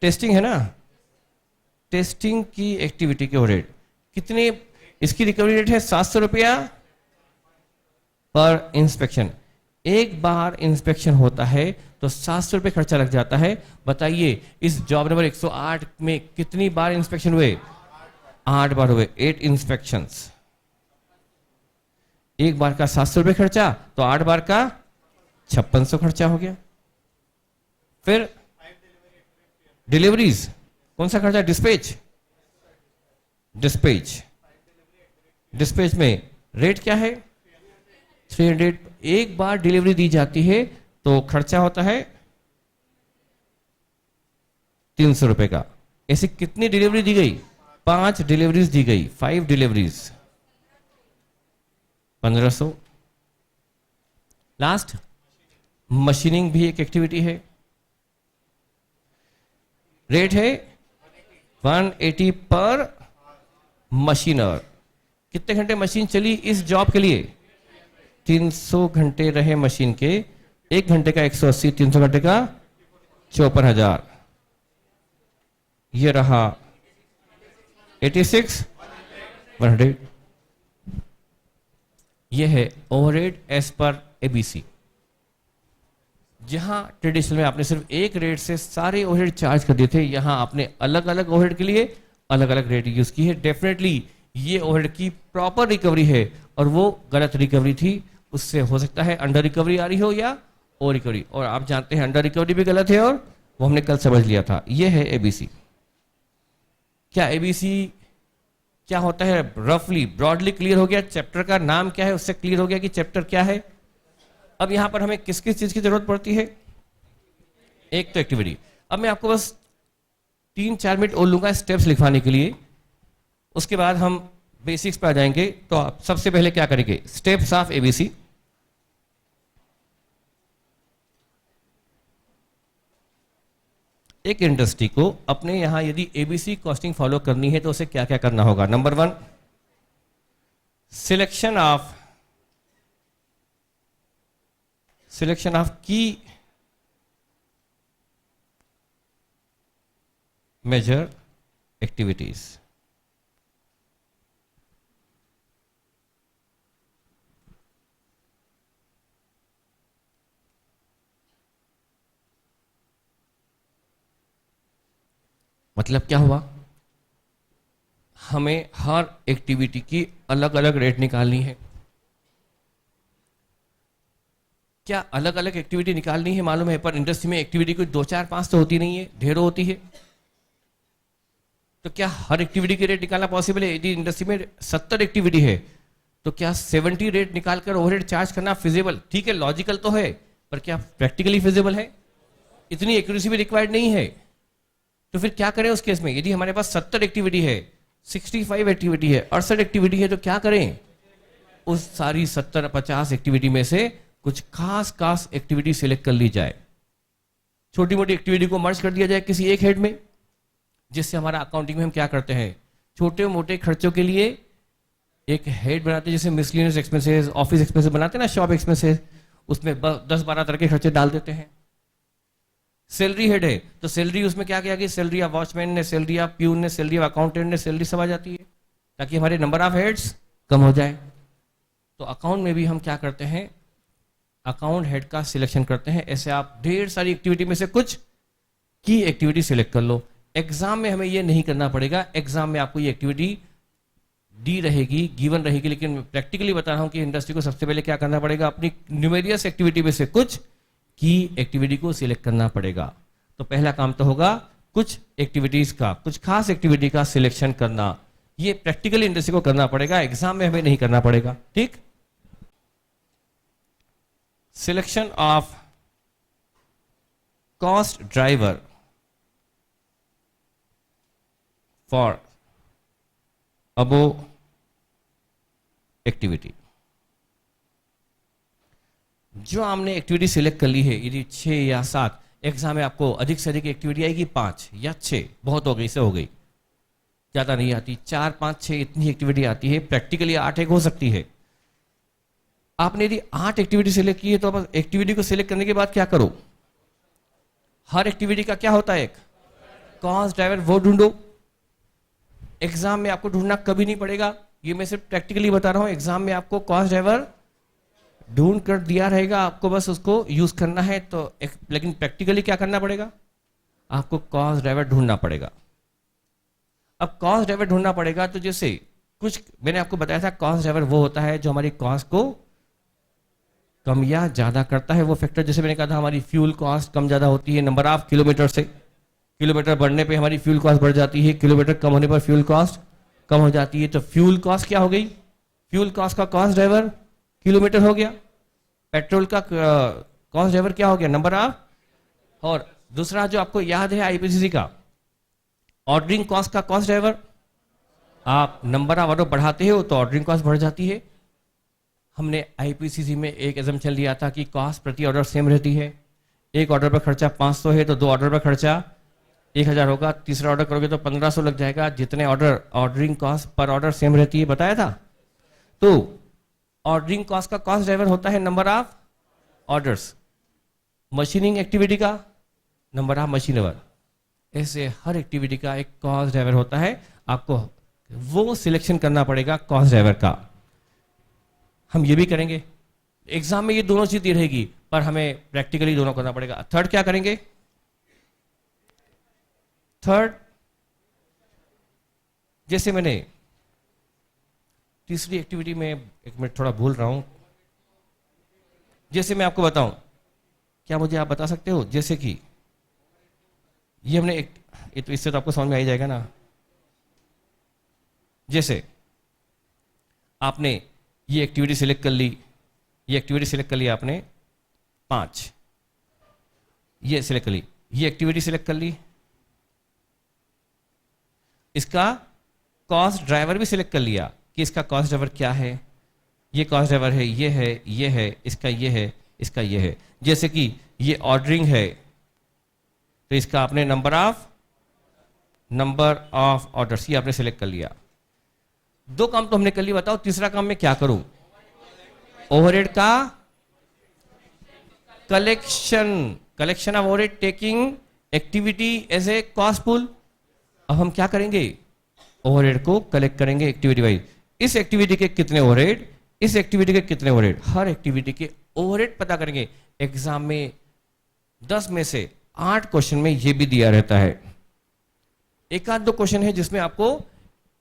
टेस्टिंग है ना, टेस्टिंग की एक्टिविटी के ओवरहेड कितने? इसकी रिकवरी रेट है 700 रुपया पर इंस्पेक्शन। एक बार इंस्पेक्शन होता है तो 700 रुपये खर्चा लग जाता है। बताइए इस जॉब नंबर 108 में कितनी बार इंस्पेक्शन हुए? 8 बार हुए, 8 इंस्पेक्शंस। एक बार का 700 रुपये खर्चा तो 8 बार का 5600 खर्चा हो गया। फिर डिलीवरीज, कौन सा खर्चा? डिस्पैच। डिस्पैच में रेट क्या है? 300। एक बार डिलीवरी दी जाती है तो खर्चा होता है 300 रुपए का। ऐसी कितनी डिलीवरी दी गई? 5 डिलीवरीज दी गई, 5 डिलीवरीज, 1500। लास्ट, मशीनिंग भी एक एक्टिविटी है। रेट है 180 पर मशीनर। कितने घंटे मशीन चली इस जॉब के लिए? 300 घंटे रहे मशीन के। 1 घंटे का 180, 300 घंटे का 54,000। ये रहा 86 100। ये है ओवरहेड एज पर एबीसी। जहां ट्रेडिशनल में आपने सिर्फ एक रेट से सारे ओवरहेड चार्ज कर दिए थे, यहां आपने अलग अलग ओवरहेड के लिए अलग अलग रेट यूज की है। डेफिनेटली ये ओवरहेड की प्रॉपर रिकवरी है और वो गलत रिकवरी थी। उससे हो सकता है अंडर रिकवरी आ रही हो या ओवर रिकवरी, और आप जानते हैं अंडर रिकवरी भी गलत है और वो हमने कल समझ लिया था। ये है एबीसी। क्या एबीसी क्या होता है? रफली ब्रॉडली क्लियर हो गया। चैप्टर का नाम क्या है उससे क्लियर हो गया कि चैप्टर क्या है। अब यहां पर हमें किस किस चीज की जरूरत पड़ती है? एक तो एक्टिविटी। अब मैं आपको बस 3-4 मिनट और लूंगा स्टेप्स लिखवाने के लिए, उसके बाद हम बेसिक्स पे आ जाएंगे। तो आप सबसे पहले क्या करेंगे? Steps of ABC. एक इंडस्ट्री को अपने यहां यदि एबीसी कॉस्टिंग फॉलो करनी है तो उसे क्या क्या करना होगा? नंबर 1, सिलेक्शन ऑफ की मेजर एक्टिविटीज। मतलब क्या हुआ? हमें हर एक्टिविटी की अलग अलग रेट निकालनी है। क्या अलग अलग एक्टिविटी निकालनी है मालूम है, पर इंडस्ट्री में एक्टिविटी कोई 2 4 5 तो होती नहीं है, ढेरों होती है। तो क्या हर एक्टिविटी की रेट निकालना पॉसिबल है? यदि इंडस्ट्री में 70 एक्टिविटी है तो क्या 70 रेट निकालकर ओवरहेड चार्ज करना फिजिबल? ठीक है, लॉजिकल तो है, पर क्या प्रैक्टिकली फिजिबल है? इतनी एक्यूरेसी भी रिक्वायर्ड नहीं है। तो फिर क्या करें उस केस में? यदि हमारे पास 70 एक्टिविटी है, 65 एक्टिविटी है, 68 एक्टिविटी है, तो क्या करें? उस सारी 70-50 एक्टिविटी में से कुछ खास एक्टिविटी सिलेक्ट कर ली जाए, छोटी मोटी एक्टिविटी को मर्ज कर दिया जाए किसी एक हेड में। जिससे हमारा अकाउंटिंग में हम क्या करते हैं, छोटे मोटे खर्चों के लिए एक हेड बनाते हैं, जैसे मिसलेनियस एक्सपेंसेस, ऑफिस एक्सपेंसेस बनाते हैं ना, शॉप एक्सपेंसेस, उसमें 10-12 तरह के खर्चे डाल देते हैं। सैलरी हेड है तो सैलरी उसमें क्या किया कि सैलरी ऑफ वॉचमैन ने, सैलरी ऑफ प्यून ने, सैलरी ऑफ अकाउंटेंट ने, सैलरी सब आ जाती है ताकि हमारे नंबर ऑफ हेड्स कम हो जाए। तो अकाउंट में भी हम क्या करते हैं, अकाउंट हेड का सिलेक्शन करते हैं। ऐसे आप ढेर सारी एक्टिविटी में से कुछ की एक्टिविटी सिलेक्ट कर लो। एग्जाम में हमें ये नहीं करना पड़ेगा, एग्जाम में आपको ये एक्टिविटी डी रहेगी, गिवन रहेगी, लेकिन प्रैक्टिकली बता रहा हूं कि इंडस्ट्री को सबसे पहले क्या करना पड़ेगा, अपनी न्यूमेरियस एक्टिविटी में से कुछ की एक्टिविटी को सिलेक्ट करना पड़ेगा। तो पहला काम तो होगा कुछ एक्टिविटीज का, कुछ खास एक्टिविटी का सिलेक्शन करना। ये प्रैक्टिकली इंडस्ट्री को करना पड़ेगा, एग्जाम में हमें नहीं करना पड़ेगा। ठीक, selection of cost driver for above activity. जो हमने एक्टिविटी सिलेक्ट कर ली है, यदि 6 या 7, एग्जाम में आपको अधिक से अधिक एक्टिविटी आएगी 5 या 6, बहुत हो गई, से हो गई, ज्यादा नहीं आती, 4, 5, 6 इतनी एक्टिविटी आती है। प्रैक्टिकली 8 एक हो सकती है। आपने यदि 8 एक्टिविटी सिलेक्ट की है तो अब एक्टिविटी को सिलेक्ट करने के बाद क्या करो, हर एक्टिविटी का क्या होता है, एक कॉस्ट ड्राइवर, वो ढूंढो। एग्जाम में आपको ढूंढना कभी नहीं पड़ेगा, ये मैं सिर्फ प्रैक्टिकली बता रहा हूं, एग्जाम में आपको कॉस्ट ड्राइवर ढूंढ कर दिया रहेगा, आपको बस उसको यूज करना है। तो लेकिन प्रैक्टिकली क्या करना पड़ेगा, आपको कॉस्ट ड्राइवर ढूंढना पड़ेगा। अब कॉस्ट ड्राइवर ढूंढना पड़ेगा तो जैसे कुछ मैंने आपको बताया था, कॉस्ट ड्राइवर वो होता है जो हमारी कॉस्ट को कम या ज्यादा करता है। वो फैक्टर जैसे मैंने कहा था, हमारी फ्यूल कॉस्ट कम ज्यादा होती है नंबर ऑफ किलोमीटर से। किलोमीटर बढ़ने पे हमारी फ्यूल कॉस्ट बढ़ जाती है, किलोमीटर कम होने पर फ्यूल कॉस्ट कम हो जाती है। तो फ्यूल कॉस्ट क्या हो गई, फ्यूल कॉस्ट का कॉस्ट ड्राइवर किलोमीटर हो गया। पेट्रोल का कॉस्ट ड्राइवर क्या हो गया, नंबर ऑफ। और दूसरा जो आपको याद है आईपीसीसी का, ऑर्डरिंग कॉस्ट का कॉस्ट ड्राइवर, आप नंबर ऑफ ऑर्डर बढ़ाते हो तो ऑर्डरिंग कॉस्ट बढ़ जाती है। हमने आईपीसीसी में एक एजम्पशन लिया था कि कॉस्ट प्रति ऑर्डर सेम रहती है। एक ऑर्डर पर खर्चा 500 है तो 2 ऑर्डर पर खर्चा 1000 होगा, तीसरा ऑर्डर करोगे तो 1500 लग जाएगा। जितने order, ordering cost per order same रहती है, बताया था। तो ऑर्डरिंग कॉस्ट का कॉस्ट ड्राइवर होता है number of orders. Machining activity का नंबर ऑफ मशीन आवर। ऐसे हर एक्टिविटी का एक कॉस्ट ड्राइवर होता है, आपको वो सिलेक्शन करना पड़ेगा कॉस्ट ड्राइवर का। हम ये भी करेंगे, एग्जाम में ये दोनों चीज दी रहेगी, पर हमें प्रैक्टिकली दोनों करना पड़ेगा। थर्ड क्या करेंगे, थर्ड जैसे मैंने तीसरी एक्टिविटी में, एक मिनट थोड़ा भूल रहा हूं, जैसे मैं आपको बताऊं, क्या मुझे आप बता सकते हो, जैसे कि ये हमने एक, तो इससे तो आपको समझ में आ ही जाएगा ना। जैसे आपने ये एक्टिविटी सिलेक्ट कर ली, ये एक्टिविटी सिलेक्ट कर ली आपने 5, ये सिलेक्ट कर ली, ये एक्टिविटी सिलेक्ट कर ली, इसका कॉस्ट ड्राइवर भी सिलेक्ट कर लिया कि इसका कॉस्ट ड्राइवर क्या है, ये कॉस्ट ड्राइवर है, ये है, ये है, इसका ये है, इसका ये है। जैसे कि ये ऑर्डरिंग है तो इसका आपने नंबर ऑफ ऑर्डर्स ये आपने सिलेक्ट कर लिया। 2 काम तो हमने कर लिया, बताओ तीसरा काम मैं क्या करूं, ओवरहेड का collection of overhead taking activity as a cost pool. अब हम क्या करेंगे, ओवरहेड को कलेक्ट करेंगे एक्टिविटी वाइज। इस एक्टिविटी के कितने ओवरहेड, इस एक्टिविटी के कितने ओवरहेड, हर एक्टिविटी के ओवरहेड पता करेंगे। एग्जाम में 10 में से 8 क्वेश्चन में यह भी दिया रहता है। एक आध 2 क्वेश्चन है जिसमें आपको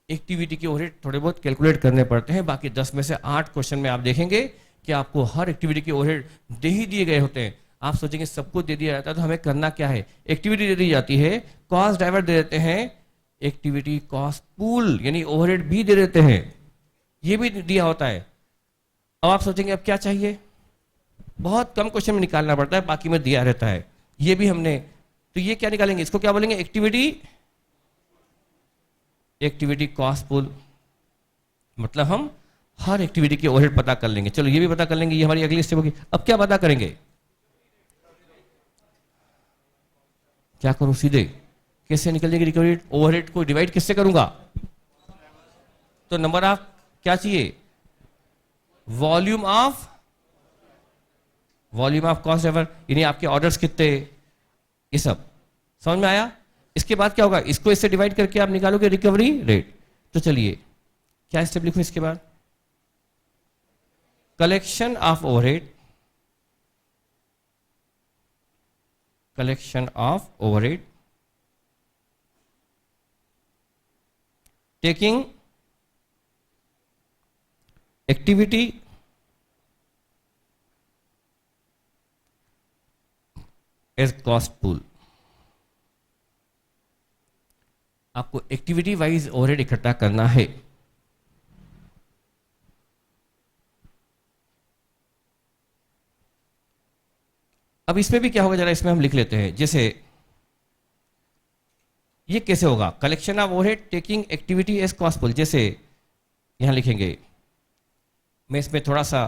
एक्टिविटी के ओवरहेड थोड़े बहुत कैलकुलेट करने पड़ते हैं, बाकी 10 में से 8 क्वेश्चन में आप देखेंगे कि आपको हर एक्टिविटी के ओवरहेड दे ही दिए गए होते हैं। आप सोचेंगे सबको दे दिया जाता है तो हमें करना क्या है, एक्टिविटी दे दी जाती है, कॉस्ट ड्राइवर दे देते हैं, एक्टिविटी कॉस्ट पूल यानी ओवरहेड भी दे देते हैं, ये भी दिया होता है। अब आप सोचेंगे अब क्या चाहिए, बहुत कम क्वेश्चन में निकालना पड़ता है, बाकी में दिया रहता है। ये भी हमने, तो ये क्या निकालेंगे, इसको क्या बोलेंगे, एक्टिविटी कॉस्ट पूल। मतलब हम हर एक्टिविटी के ओवरहेड पता कर लेंगे। चलो ये भी पता कर लेंगे, ये हमारी अगली स्टेप होगी। अब क्या पता करेंगे, क्या करूं, सीधे कैसे निकल जाएगी रिकवरी, ओवरहेड को डिवाइड किससे करूंगा, तो नंबर ऑफ क्या चाहिए, वॉल्यूम ऑफ कॉस्ट ड्राइवर, यानी आपके ऑर्डर्स कितने, ये सब समझ में आया। इसके बाद क्या होगा, इसको इससे डिवाइड करके आप निकालोगे रिकवरी रेट। तो चलिए क्या स्टेप लिखूं इसके बाद, collection of overhead, taking activity as cost pool. आपको एक्टिविटी वाइज ओवरहेड इकट्ठा करना है। अब इसमें भी क्या होगा, जरा इसमें हम लिख लेते हैं। जैसे ये कैसे होगा, collection of overhead taking activity as cost pool. जैसे यहां लिखेंगे, मैं इसमें थोड़ा सा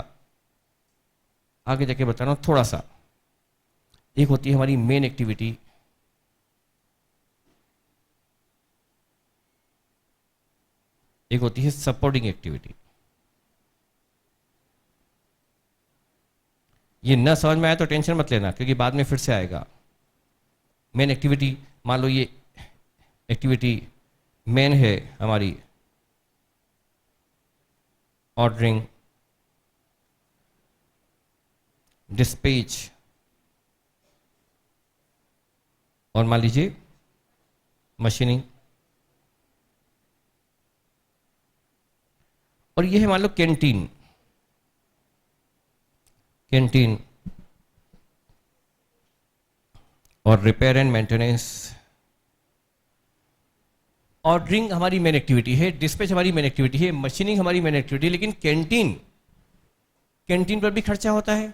आगे जाके बता रहा हूं, थोड़ा सा। एक होती है हमारी मेन एक्टिविटी, एक होती है सपोर्टिंग एक्टिविटी। ये न समझ में आया तो टेंशन मत लेना, क्योंकि बाद में फिर से आएगा। मेन एक्टिविटी, मान लो ये एक्टिविटी मेन है हमारी, ऑर्डरिंग, डिस्पैच और मान लीजिए मशीनिंग। और ये है मान लो कैंटीन, कैंटीन और रिपेयर एंड मेंटेनेंस। ऑर्डरिंग हमारी मेन एक्टिविटी है, डिस्पैच हमारी मेन एक्टिविटी है, मशीनिंग हमारी मेन एक्टिविटी है, लेकिन कैंटीन, कैंटीन पर भी खर्चा होता है।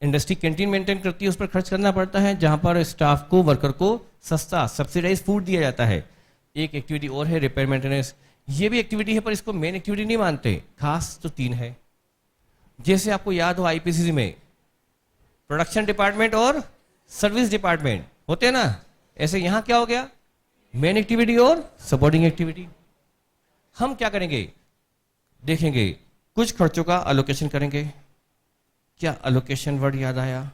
इंडस्ट्री कैंटीन मेंटेन करती है, उस पर खर्च करना पड़ता है, जहां पर स्टाफ को, वर्कर को सस्ता सब्सिडाइज फूड दिया जाता है। एक एक्टिविटी और है रिपेयर मेंटेनेंस, ये भी एक्टिविटी है पर इसको मेन एक्टिविटी नहीं मानते। खास तो 3 है, जैसे आपको याद हो आईपीसीसी में प्रोडक्शन डिपार्टमेंट और सर्विस डिपार्टमेंट होते हैं ना, ऐसे यहां क्या हो गया, मेन एक्टिविटी और सपोर्टिंग एक्टिविटी। हम क्या करेंगे, देखेंगे कुछ खर्चों का अलोकेशन करेंगे। क्या अलोकेशन वर्ड याद आया?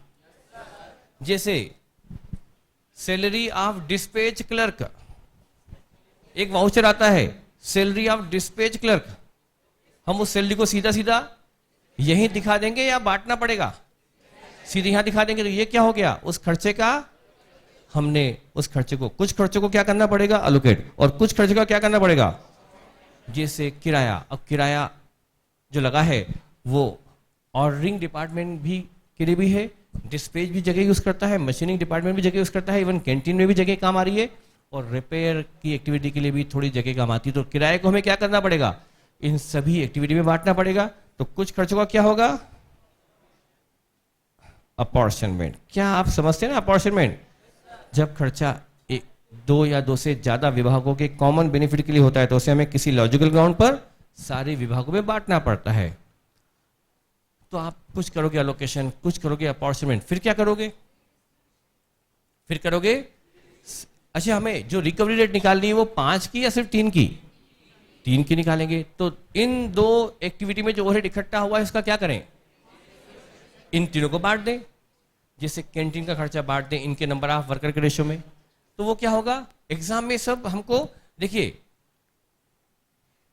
जैसे सैलरी ऑफ डिस्पैच क्लर्क, एक वाउचर आता है सैलरी ऑफ डिस्पैच क्लर्क, हम उस सैलरी को सीधा सीधा यहीं दिखा देंगे या बांटना पड़ेगा? सीधे यहां दिखा देंगे। तो ये क्या हो गया, उस खर्चे का, हमने उस खर्चे को, कुछ खर्चों को क्या करना पड़ेगा, अलोकेट, और कुछ खर्चे का क्या करना पड़ेगा, जैसे किराया। अब किराया जो लगा है वो ऑर्डरिंग डिपार्टमेंट भी के लिए भी है, डिस्पैच भी जगह यूज करता है, मशीनिंग डिपार्टमेंट भी जगह यूज करता है, इवन कैंटीन में भी जगह काम आ रही है, और रिपेयर की एक्टिविटी के लिए भी थोड़ी जगह काम आती है। तो किराए को हमें क्या करना पड़ेगा, इन सभी एक्टिविटी में बांटना पड़ेगा। तो कुछ खर्चों का क्या होगा, अपॉर्शनमेंट। क्या आप समझते हैं ना अपॉर्शनमेंट? जब खर्चा 2 या 2 से ज्यादा विभागों के कॉमन बेनिफिट के लिए होता है तो उसे हमें किसी लॉजिकल ग्राउंड पर सारे विभागों में बांटना पड़ता है। तो आप कुछ करोगे अलोकेशन, कुछ करोगे अपॉर्चुनिमेंट, फिर क्या करोगे, फिर करोगे, अच्छा हमें जो रिकवरी रेट निकालनी है वो 5 की या सिर्फ 3 की? 3 की निकालेंगे। तो इन 2 एक्टिविटी में जो ओवरहेड इकट्ठा हुआ है उसका क्या करें, इन तीनों को बांट दें। जैसे कैंटीन का खर्चा बांट दें इनके नंबर ऑफ वर्कर के रेशियो में, तो वो क्या होगा, एग्जाम में सब हमको देखिए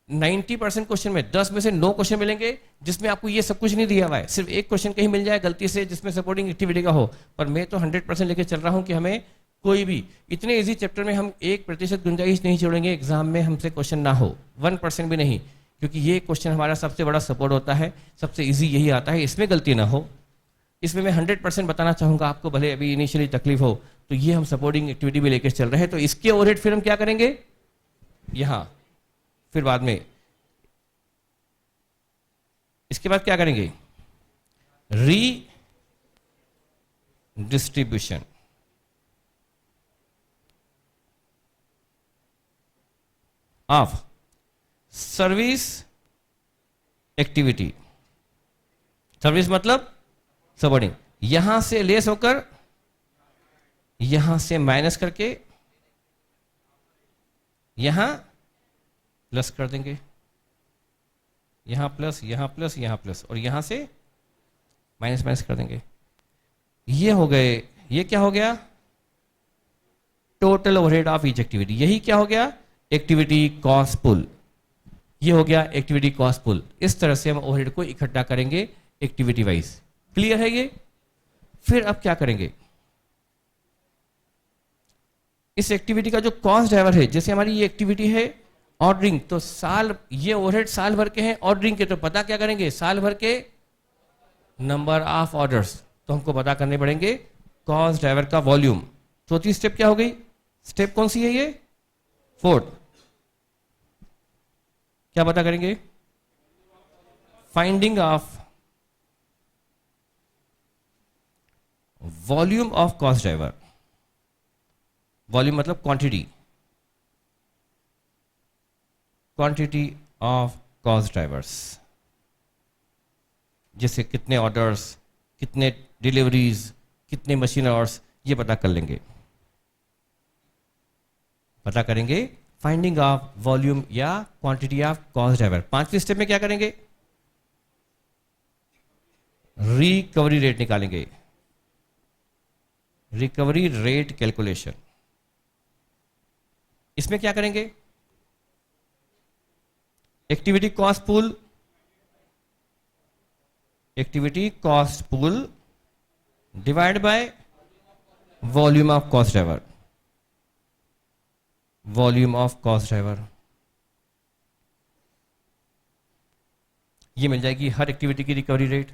90% क्वेश्चन में 10 में से 9 क्वेश्चन मिलेंगे जिसमें आपको ये सब कुछ नहीं दिया हुआ है, सिर्फ एक क्वेश्चन कहीं मिल जाए गलती से जिसमें सपोर्टिंग एक्टिविटी का हो। पर मैं तो 100% लेके चल रहा हूं कि हमें कोई भी इतने इजी चैप्टर में हम 1% गुंजाइश नहीं छोड़ेंगे एग्जाम में हमसे क्वेश्चन ना हो, 1% भी नहीं, क्योंकि ये क्वेश्चन हमारा सबसे बड़ा सपोर्ट होता है, सबसे ईजी यही आता है, इसमें गलती ना हो। इसमें मैं 100% बताना चाहूंगा आपको, भले अभी इनिशियली तकलीफ हो। तो ये हम सपोर्टिंग एक्टिविटी भी लेकर चल रहे हैं। तो इसके ओवरहेड फिर हम क्या करेंगे यहां, फिर बाद में इसके बाद क्या करेंगे, redistribution. Of service activity, service मतलब सपोर्टिंग, यहां से लेस होकर यहां से माइनस करके यहां प्लस कर देंगे, यहां प्लस, यहां प्लस, यहां प्लस, और यहां से माइनस माइनस कर देंगे। ये हो गए, ये क्या हो गया, total overhead of each activity. यही क्या हो गया, एक्टिविटी कॉस्ट पुल। ये हो गया एक्टिविटी कॉस्ट पुल। इस तरह से हम ओवरहेड को इकट्ठा करेंगे एक्टिविटी वाइज। क्लियर है ये? फिर अब क्या करेंगे, इस एक्टिविटी का जो कॉस्ट ड्राइवर है, जैसे हमारी ये एक्टिविटी है ऑर्डरिंग, तो साल, ये ओवरहेड साल भर के हैं ऑर्डरिंग के, तो पता क्या करेंगे, साल भर के नंबर ऑफ ऑर्डर्स, तो हमको पता करने पड़ेंगे कॉस्ट ड्राइवर का वॉल्यूम। चौथी स्टेप क्या हो गई, स्टेप कौन सी है ये, 4th, क्या पता करेंगे, finding of volume of cost driver. Volume मतलब quantity, quantity of cost drivers, जैसे कितने ऑर्डर्स, कितने डिलीवरीज, कितने मशीन आवर्स, ये पता कर लेंगे, पता करेंगे फाइंडिंग ऑफ वॉल्यूम या क्वांटिटी ऑफ कॉस्ट ड्राइवर। 5वीं स्टेप में क्या करेंगे, रिकवरी रेट निकालेंगे, रिकवरी रेट कैलकुलेशन। इसमें क्या करेंगे, activity cost pool activity cost pool divide by volume of cost driver, volume of cost driver. ये मिल जाएगी हर एक्टिविटी की recovery rate.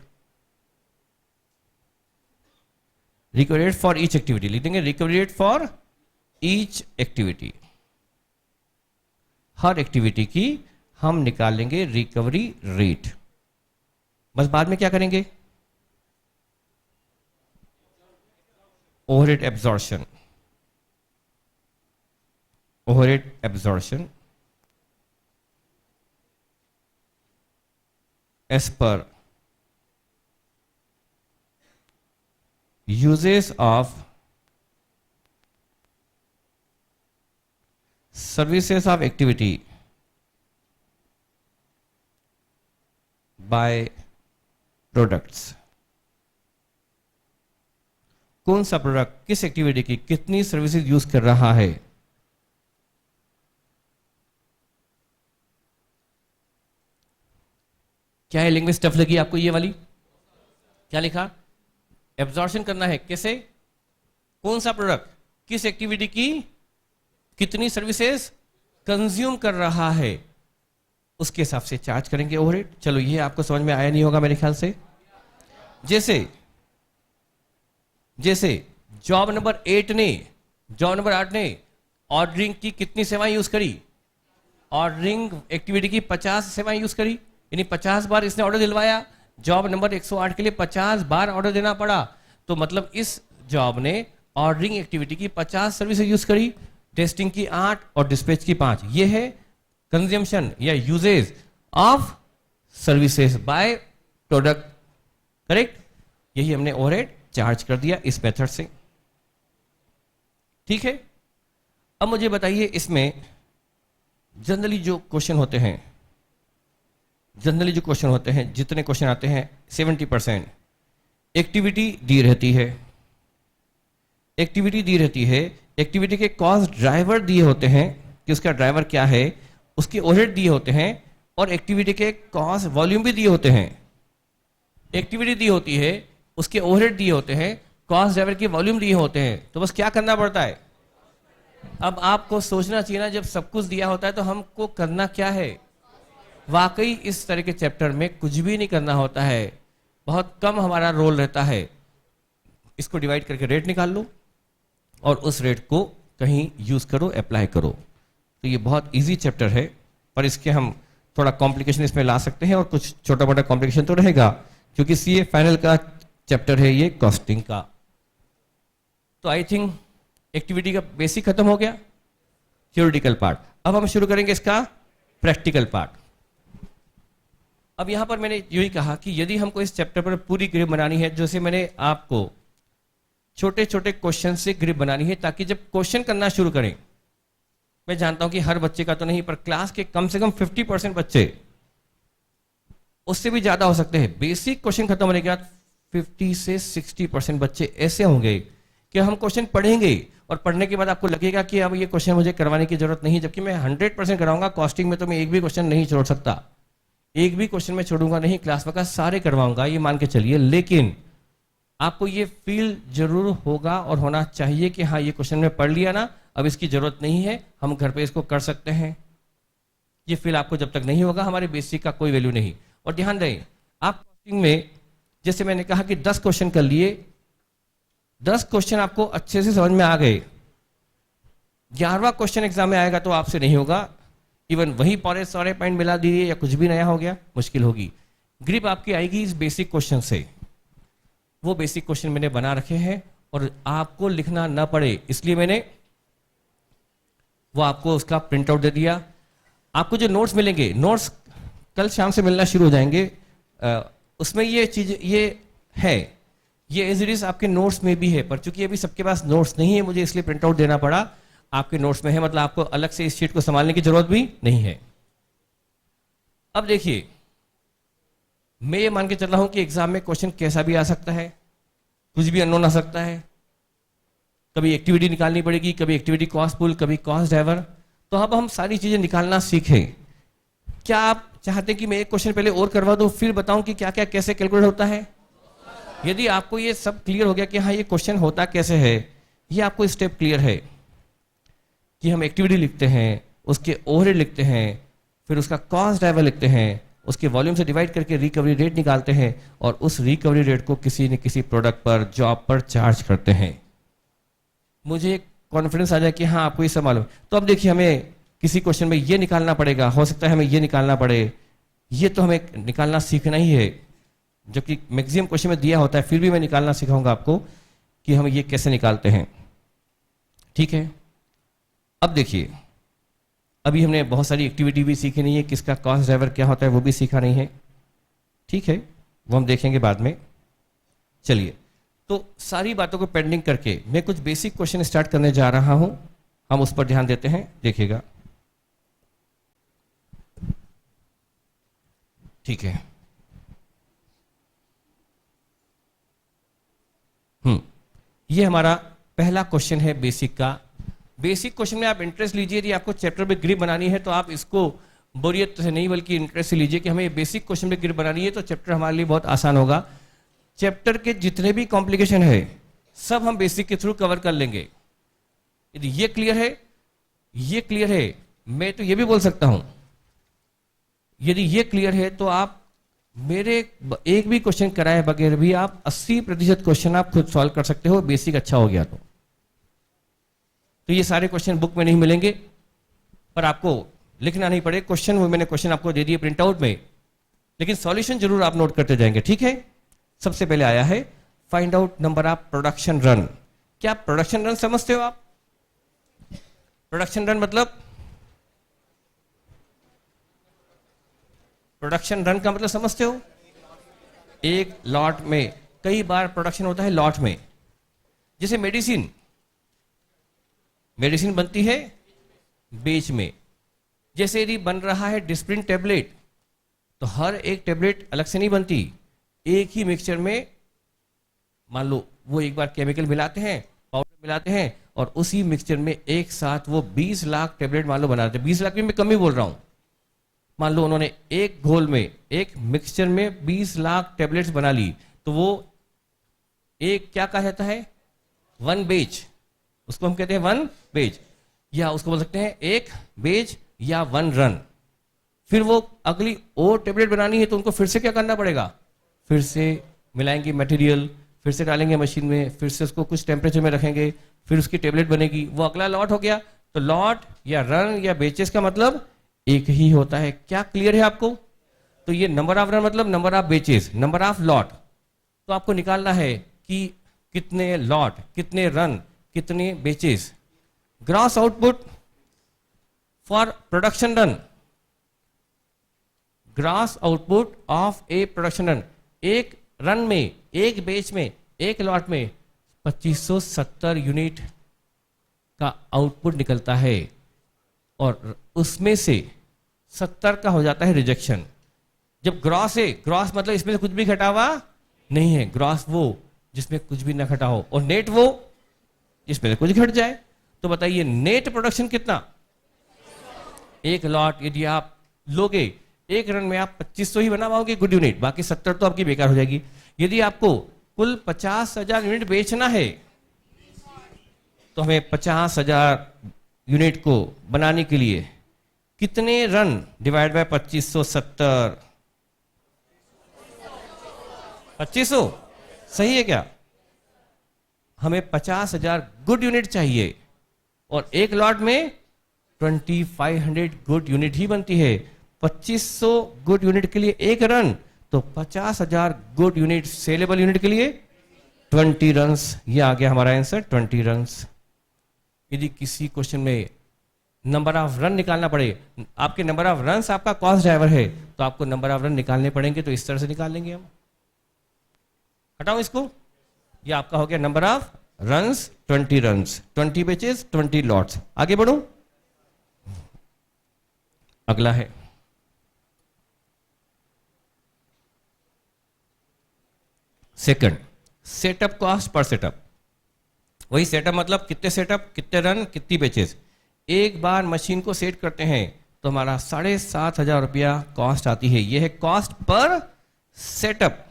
Recovery rate for each activity लिख देंगे, recovery rate for each activity. हर एक्टिविटी की हम निकाल लेंगे रिकवरी रेट। बस बाद में क्या करेंगे, overhead absorption, overhead absorption as per uses of services of activity by products। कौन सा प्रोडक्ट किस एक्टिविटी की कितनी सर्विसेज यूज कर रहा है। क्या है लैंग्वेज टफ लगी आपको ये वाली? क्या लिखा? एब्जॉर्प्शन करना है कैसे, कौन सा प्रोडक्ट किस एक्टिविटी की कितनी सर्विसेज कंज्यूम कर रहा है, उसके हिसाब से चार्ज करेंगे ओवरहेड। चलो ये आपको समझ में आया नहीं होगा मेरे ख्याल से। जैसे जैसे जॉब नंबर 8 ने, जॉब नंबर 8 ने ऑर्डरिंग की कितनी सेवाएं यूज करी, ऑर्डरिंग एक्टिविटी की 50 सेवाएं यूज करी, यानी 50 बार इसने ऑर्डर दिलवाया। जॉब नंबर 108 के लिए 50 बार ऑर्डर देना पड़ा, तो मतलब इस जॉब ने ऑर्डरिंग एक्टिविटी की 50 सर्विसेज यूज करी, टेस्टिंग की 8 और डिस्पैच की 5। ये है कंजम्पशन या usages of services by product, correct. यही हमने ओवरहेड चार्ज कर दिया इस मेथड से, ठीक है। अब मुझे बताइए इसमें जनरली जो क्वेश्चन होते हैं, जनरली जो क्वेश्चन होते हैं, जितने क्वेश्चन आते हैं 70% एक्टिविटी दी रहती है, एक्टिविटी दी रहती है, एक्टिविटी के कॉस्ट ड्राइवर दिए होते हैं कि उसका ड्राइवर क्या है, उसके ओवरहेड दिए होते हैं, और एक्टिविटी के कॉस्ट वॉल्यूम भी दिए होते हैं। एक्टिविटी दी होती है, उसके ओवरहेड दिए होते हैं, कॉस्ट ड्राइवर के वॉल्यूम दिए होते हैं, तो बस क्या करना पड़ता है। अब आपको सोचना चाहिए ना, जब सब कुछ दिया होता है तो हमको करना क्या है। वाकई इस तरह के चैप्टर में कुछ भी नहीं करना होता है, बहुत कम हमारा रोल रहता है। इसको डिवाइड करके रेट निकाल लो और उस रेट को कहीं यूज करो, अप्लाई करो। तो ये बहुत इजी चैप्टर है, पर इसके हम थोड़ा कॉम्प्लिकेशन इसमें ला सकते हैं और कुछ छोटा मोटा कॉम्प्लिकेशन तो रहेगा, क्योंकि सीए फाइनल का चैप्टर है ये कॉस्टिंग का। तो आई थिंक एक्टिविटी का बेसिक खत्म हो गया, थ्योरेटिकल पार्ट। अब हम शुरू करेंगे इसका प्रैक्टिकल पार्ट। अब यहां पर मैंने यही कहा कि यदि हमको इस चैप्टर पर पूरी ग्रिप बनानी है, जैसे मैंने आपको छोटे छोटे क्वेश्चन से ग्रिप बनानी है, ताकि जब क्वेश्चन करना शुरू करें, मैं जानता हूं कि हर बच्चे का तो नहीं, पर क्लास के कम से कम 50% बच्चे, उससे भी ज्यादा हो सकते हैं, बेसिक क्वेश्चन खत्म होने के बाद 50 से 60% बच्चे ऐसे होंगे कि हम क्वेश्चन पढ़ेंगे और पढ़ने के बाद आपको लगेगा कि अब ये क्वेश्चन मुझे करवाने की जरूरत नहीं, जबकि मैं 100% कराऊंगा। कॉस्टिंग में तो मैं एक भी क्वेश्चन नहीं छोड़ सकता, एक भी क्वेश्चन में छोड़ूंगा नहीं, क्लास में का सारे करवाऊंगा, ये मान के चलिए। लेकिन आपको ये फील जरूर होगा और होना चाहिए कि हाँ ये क्वेश्चन में पढ़ लिया ना, अब इसकी जरूरत नहीं है, हम घर पे इसको कर सकते हैं। ये फील आपको जब तक नहीं होगा, हमारे बेसिक का कोई वैल्यू नहीं। और ध्यान दें, आप कॉस्टिंग में जैसे मैंने कहा कि 10 क्वेश्चन कर लिए, 10 क्वेश्चन आपको अच्छे से समझ में आ गए, 11वां क्वेश्चन एग्जाम में आएगा तो आपसे नहीं होगा। इवन वही पूरे सारे पॉइंट मिला दिए या कुछ भी नया हो गया, मुश्किल होगी। ग्रिप आपकी आएगी इस बेसिक क्वेश्चन से। वो बेसिक क्वेश्चन मैंने बना रखे हैं और आपको लिखना ना पड़े, इसलिए मैंने वो आपको उसका प्रिंट आउट दे दिया। आपको जो नोट्स मिलेंगे, नोट्स कल शाम से मिलना शुरू हो जाएंगे। उसमें ये चीज ये है, ये एज इट इज आपके नोट्स में भी है, पर चूंकि अभी सबके पास नोट्स नहीं है, मुझे इसलिए प्रिंट आउट देना पड़ा। आपके नोट्स में है, मतलब आपको अलग से इस शीट को संभालने की जरूरत भी नहीं है। अब देखिए, मैं ये मान के चल रहा हूं कि एग्जाम में क्वेश्चन कैसा भी आ सकता है, कुछ भी अननोन आ सकता है। कभी एक्टिविटी निकालनी पड़ेगी, कभी एक्टिविटी कॉस्ट पूल, कभी कॉस्ट ड्राइवर। तो अब हम सारी चीजें निकालना सीखें। क्या आप चाहते हैं कि मैं एक क्वेश्चन पहले और करवा दूं फिर बताऊं कि क्या क्या कैसे कैलकुलेट होता है? यदि आपको ये सब क्लियर हो गया कि हाँ ये क्वेश्चन होता कैसे है, ये आपको स्टेप क्लियर है कि हम एक्टिविटी लिखते हैं, उसके ओवरहेड लिखते हैं, फिर उसका कॉस्ट ड्राइवर लिखते हैं, उसके वॉल्यूम से डिवाइड करके रिकवरी रेट निकालते हैं और उस रिकवरी रेट को किसी न किसी प्रोडक्ट पर, जॉब पर चार्ज करते हैं। मुझे कॉन्फिडेंस आ जाए कि हाँ आपको ये सब मालूम। तो अब देखिए हमें किसी क्वेश्चन में ये निकालना पड़ेगा, हो सकता है हमें ये निकालना पड़े, ये तो हमें निकालना सीखना ही है, जो कि मैक्सिमम क्वेश्चन में दिया होता है, फिर भी मैं निकालना सिखाऊंगा आपको कि हम ये कैसे निकालते हैं। ठीक है, अब देखिए अभी हमने बहुत सारी एक्टिविटी भी सीखी नहीं है, किसका कॉस्ट ड्राइवर क्या होता है वो भी सीखा नहीं है। ठीक है, वो हम देखेंगे बाद में। चलिए, तो सारी बातों को पेंडिंग करके मैं कुछ बेसिक क्वेश्चन स्टार्ट करने जा रहा हूं, हम उस पर ध्यान देते हैं, देखिएगा। ठीक है, ये हमारा पहला क्वेश्चन है बेसिक का। बेसिक क्वेश्चन में आप इंटरेस्ट लीजिए, यदि आपको चैप्टर में ग्रिप बनानी है तो आप इसको बोरियत से नहीं बल्कि इंटरेस्ट से लीजिए कि हमें बेसिक क्वेश्चन में ग्रिप बनानी है, तो चैप्टर हमारे लिए बहुत आसान होगा। चैप्टर के जितने भी कॉम्प्लिकेशन है सब हम बेसिक के थ्रू कवर कर लेंगे। यदि ये क्लियर है, ये क्लियर है, मैं तो ये भी बोल सकता हूं, यदि ये क्लियर है तो आप मेरे एक भी क्वेश्चन कराए बगैर भी आप 80% क्वेश्चन आप खुद सॉल्व कर सकते हो, बेसिक अच्छा हो गया तो ये सारे क्वेश्चन बुक में नहीं मिलेंगे, पर आपको लिखना नहीं पड़े क्वेश्चन, वो मैंने क्वेश्चन आपको दे दिए प्रिंट आउट में, लेकिन सॉल्यूशन जरूर आप नोट करते जाएंगे। ठीक है, सबसे पहले आया है find out number of production run. क्या प्रोडक्शन रन समझते हो आप? प्रोडक्शन रन मतलब, प्रोडक्शन रन का मतलब समझते हो? एक लॉट में कई बार प्रोडक्शन होता है लॉट में। जैसे मेडिसिन बनती है बेच में। जैसे यदि बन रहा है डिस्प्रिन टेबलेट, तो हर एक टेबलेट अलग से नहीं बनती, एक ही मिक्सचर में मान लो वो एक बार केमिकल मिलाते हैं, पाउडर मिलाते हैं और उसी मिक्सचर में एक साथ वो 20 लाख टेबलेट मान लो बनाते हैं। 20 लाख में मैं कम ही बोल रहा हूं, मान लो उन्होंने एक घोल में, एक मिक्सचर में 20 लाख टेबलेट्स बना ली, तो वो एक क्या कहा जाता है? वन बेच। उसको हम कहते हैं वन बेच, या उसको बोल सकते हैं एक बेच या वन रन। फिर वो अगली और टेबलेट बनानी है तो उनको फिर से क्या करना पड़ेगा? फिर से मिलाएंगे मटेरियल, फिर से डालेंगे मशीन में, फिर से उसको कुछ टेम्परेचर में रखेंगे, फिर उसकी टेबलेट बनेगी, वो अगला लॉट हो गया। तो लॉट या रन या बेचेस का मतलब एक ही होता है। क्या क्लियर है आपको? तो ये नंबर ऑफ रन मतलब number of batches, number of lot. तो आपको निकालना है कि कितने लॉट, कितने रन, कितने batches. Gross output for production run, gross output of A production run, एक रन में, एक बेच में, एक लॉट में 2570 यूनिट का आउटपुट निकलता है और उसमें से 70 का हो जाता है रिजेक्शन। जब ग्रॉस है, ग्रॉस मतलब इसमें से कुछ भी घटा हुआ नहीं है, ग्रॉस वो जिसमें कुछ भी ना घटा हो, और नेट वो जिसमें से कुछ घट जाए। तो बताइए नेट प्रोडक्शन कितना? एक लॉट यदि आप लोगे, एक रन में आप 2500 ही बना पाओगे गुड यूनिट, बाकी 70 तो आपकी बेकार हो जाएगी। यदि आपको कुल 50,000 यूनिट बेचना है तो हमें 50,000 यूनिट को बनाने के लिए कितने रन डिवाइड बाय 2570? 2500 सही है क्या? हमें 50,000 गुड यूनिट चाहिए और एक लॉट में 2500 गुड यूनिट ही बनती है। 2500 गुड यूनिट के लिए एक रन, तो 50,000 गुड यूनिट सेलेबल यूनिट के लिए 20 रन्स। ये आ गया हमारा आंसर 20 रन्स। यदि किसी क्वेश्चन में नंबर ऑफ रन निकालना पड़े, आपके नंबर ऑफ रन्स आपका कॉस्ट ड्राइवर है, तो आपको नंबर ऑफ रन निकालने पड़ेंगे, तो इस तरह से निकाल लेंगे हम। हटाओ इसको, ये आपका हो गया number of runs 20 runs, 20 batches 20 lots. आगे बढ़ो, अगला है second, setup cost per setup. वही सेटअप मतलब कितने सेटअप, कितने रन, कितनी बेचेस। एक बार मशीन को सेट करते हैं तो हमारा 7,500 रुपया कॉस्ट आती है। ये है कॉस्ट पर सेटअप।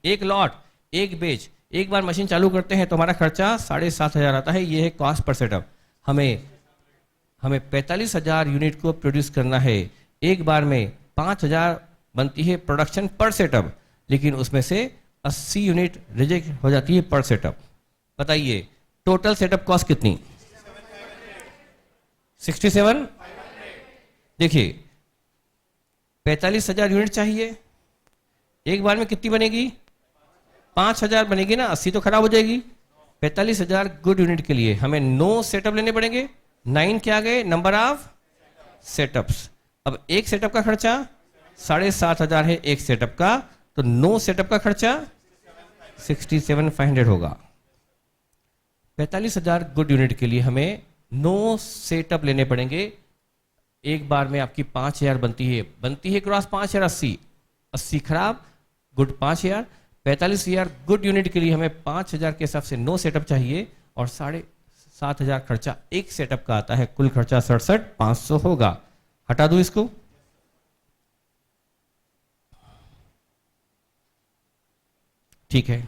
एक लॉट, एक बेच, एक बार मशीन चालू करते हैं तो हमारा खर्चा 7,500 आता है। ये है कॉस्ट पर सेटअप। हमें 45,000 यूनिट को प्रोड्यूस करना है। एक बार में 5,000 बनती है प्रोडक्शन पर सेटअप, लेकिन उसमें से 80 यूनिट रिजेक्ट हो जाती है पर सेटअप। बताइए टोटल सेटअप कॉस्ट कितनी? 67। देखिए 45,000 यूनिट चाहिए, एक बार में कितनी बनेगी? 5,000 बनेगी ना, 80 तो खराब हो जाएगी। 45,000 गुड यूनिट के लिए हमें 9 सेटअप लेने पड़ेंगे। 9 क्या आ गए? Number of setups. अब एक सेटअप का खर्चा 7,500 है एक सेटअप का, तो 9 सेटअप का खर्चा 67,500 होगा। 45,000 गुड यूनिट के लिए हमें 9 सेटअप लेने पड़ेंगे। एक बार में आपकी 5,000 बनती है क्रॉस 5,000 80, 80 खराब, गुड 5,000। 45,000 गुड यूनिट के लिए हमें 5,000 के हिसाब से 9 सेटअप चाहिए और 7,500 खर्चा एक सेटअप का आता है। कुल खर्चा 67,500 होगा। हटा दूं इसको। ठीक है।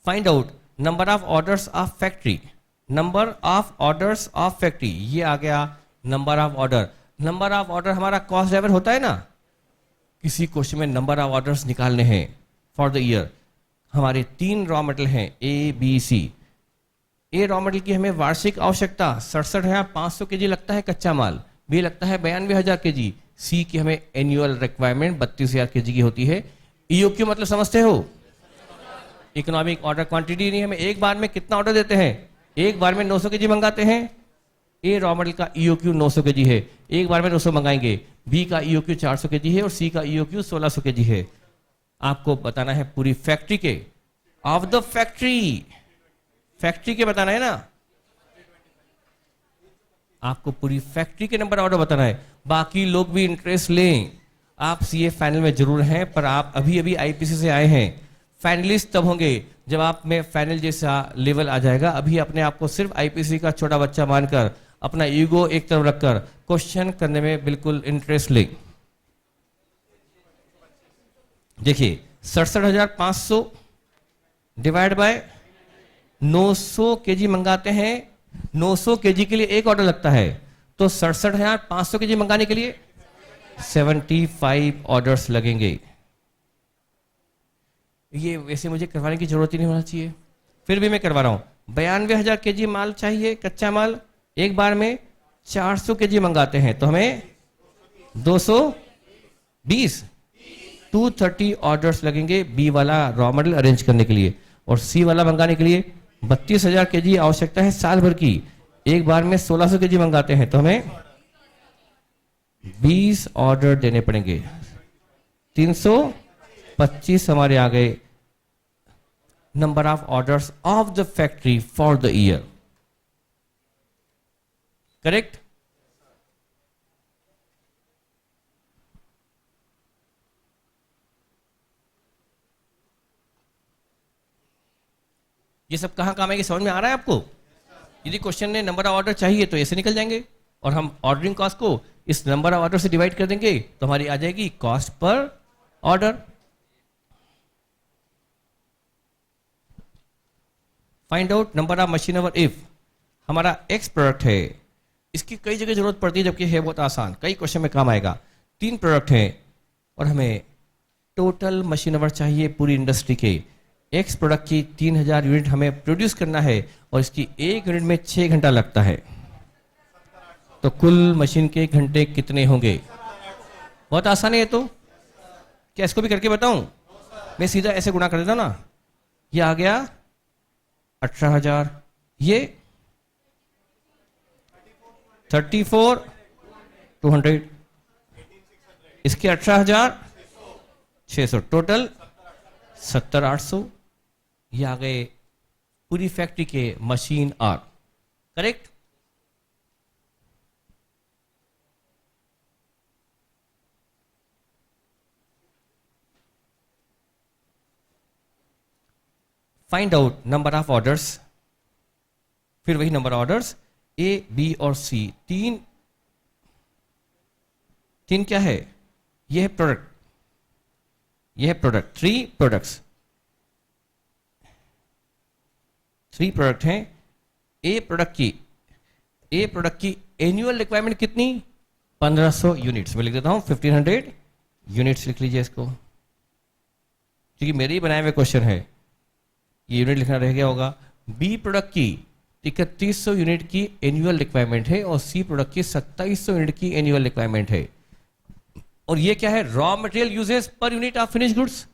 Find out number of orders of factory. Number of orders of factory, ये आ गया number of order. Number of order हमारा कॉस्ट ड्राइवर होता है ना। किसी क्वेश्चन में नंबर ऑफ ऑर्डर्स निकालने हैं फॉर द ईयर। हमारे 3 रॉ मटेरियल हैं A B C. A raw material की हमें वार्षिक आवश्यकता 67,500 केजी लगता है कच्चा माल, बी लगता है 92,000 केजी, सी की हमें एनुअल रिक्वायरमेंट 32,000 केजी की होती है। ईओक्यू मतलब समझते हो? Economic order quantity. नहीं, हमें एक बार में कितना ऑर्डर देते हैं? एक बार में 900 केजी मंगाते हैं। ए रॉ मटेरियल का ईओक्यू 900 केजी है, एक बार में 900 मंगाएंगे। बी का ईओक्यू 400 केजी है और सी का ईओक्यू 1600 केजी है। आपको बताना है पूरी फैक्ट्री के, ऑफ द फैक्ट्री, फैक्ट्री के बताना है ना। आपको पूरी फैक्ट्री के नंबर ऑर्डर बताना है। बाकी लोग भी इंटरेस्ट लें। आप सीए फाइनल में जरूर हैं, पर आप अभी अभी आईपीसी से आए हैं। फाइनलिस्ट तब होंगे जब आप में फाइनल जैसा लेवल आ जाएगा। अभी अपने आप को सिर्फ आईपीसी का छोटा बच्चा मानकर, अपना ईगो एक तरफ रखकर क्वेश्चन करने में बिल्कुल इंटरेस्ट ले। देखिए 67,500 डिवाइड बाय 900 केजी मंगाते हैं। 900 केजी के लिए एक ऑर्डर लगता है, तो 67,500 केजी मंगाने के लिए 75 ऑर्डर्स लगेंगे। ये वैसे मुझे करवाने की जरूरत ही नहीं होना चाहिए, फिर भी मैं करवा रहा हूं। 92,000 केजी माल चाहिए कच्चा माल, एक बार में 400 केजी मंगाते हैं, तो हमें 220 230 ऑर्डर्स लगेंगे बी वाला रॉ मटेरियल अरेंज करने के लिए। और सी वाला मंगाने के लिए 32,000 केजी आवश्यकता है साल भर की, एक बार में 1600 केजी मंगाते हैं, तो हमें 20 ऑर्डर देने पड़ेंगे। 325 हमारे आ गए number of orders of the factory for the year. Correct? ये सब कहां काम आएगी, समझ में आ रहा है आपको? यदि क्वेश्चन ने नंबर ऑफ ऑर्डर चाहिए तो ऐसे निकल जाएंगे, और हम ऑर्डरिंग कॉस्ट को इस नंबर ऑफ ऑर्डर से डिवाइड कर देंगे, तो हमारी आ जाएगी cost per order. Find out number of machine hour if. हमारा एक्स प्रोडक्ट है, इसकी कई जगह जरूरत पड़ती है, जबकि है बहुत आसान, कई क्वेश्चन में काम आएगा। 3 प्रोडक्ट हैं और हमें टोटल मशीन आवर चाहिए पूरी इंडस्ट्री के। एक्स प्रोडक्ट की 3,000 यूनिट हमें प्रोड्यूस करना है और इसकी एक यूनिट में 6 घंटा लगता है, तो कुल मशीन के घंटे कितने होंगे? बहुत आसान है ये तो। क्या इसको भी करके बताऊं? मैं सीधा ऐसे गुणा कर देता हूं ना। ये आ गया 18,000, ये 34,200, इसके 18,600, टोटल 70,800। ये आ गए पूरी फैक्ट्री के machine hour. Correct? Find out number of orders, फिर वही नंबर ऑर्डर्स ए बी और सी, तीन तीन क्या है, ये है प्रोडक्ट, ये है product, three products, three product हैं। ए प्रोडक्ट की एनुअल रिक्वायरमेंट कितनी, 1500 यूनिट्स। मैं लिख देता हूं 1500 यूनिट्स, लिख लीजिए इसको, क्योंकि मेरे ही बनाए हुए क्वेश्चन है, ये यूनिट लिखना रह गया होगा। बी प्रोडक्ट की 3100 यूनिट की एनुअल रिक्वायरमेंट है और सी प्रोडक्ट की 2700 यूनिट की एनुअल रिक्वायरमेंट है। और ये क्या है, raw material usages per unit of finish goods.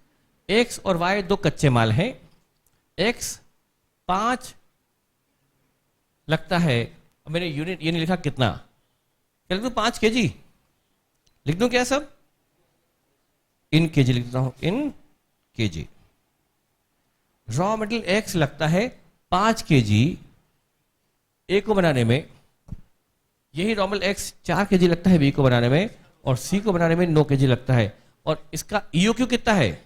X और वाई दो कच्चे माल हैं, एक्स 5 लगता है, और मैंने यूनिट ये नहीं लिखा कितना, क्या लिख दूं, 5 kg लिख दूं क्या सब, इन kg लिख देता हूं, इन kg। रॉ मटेरियल एक्स लगता है 5 kg ए को बनाने में, यही रॉ मटेरियल एक्स 4 kg लगता है बी को बनाने में, और सी को बनाने में 9 kg लगता है। और इसका ईओक्यू कितना है,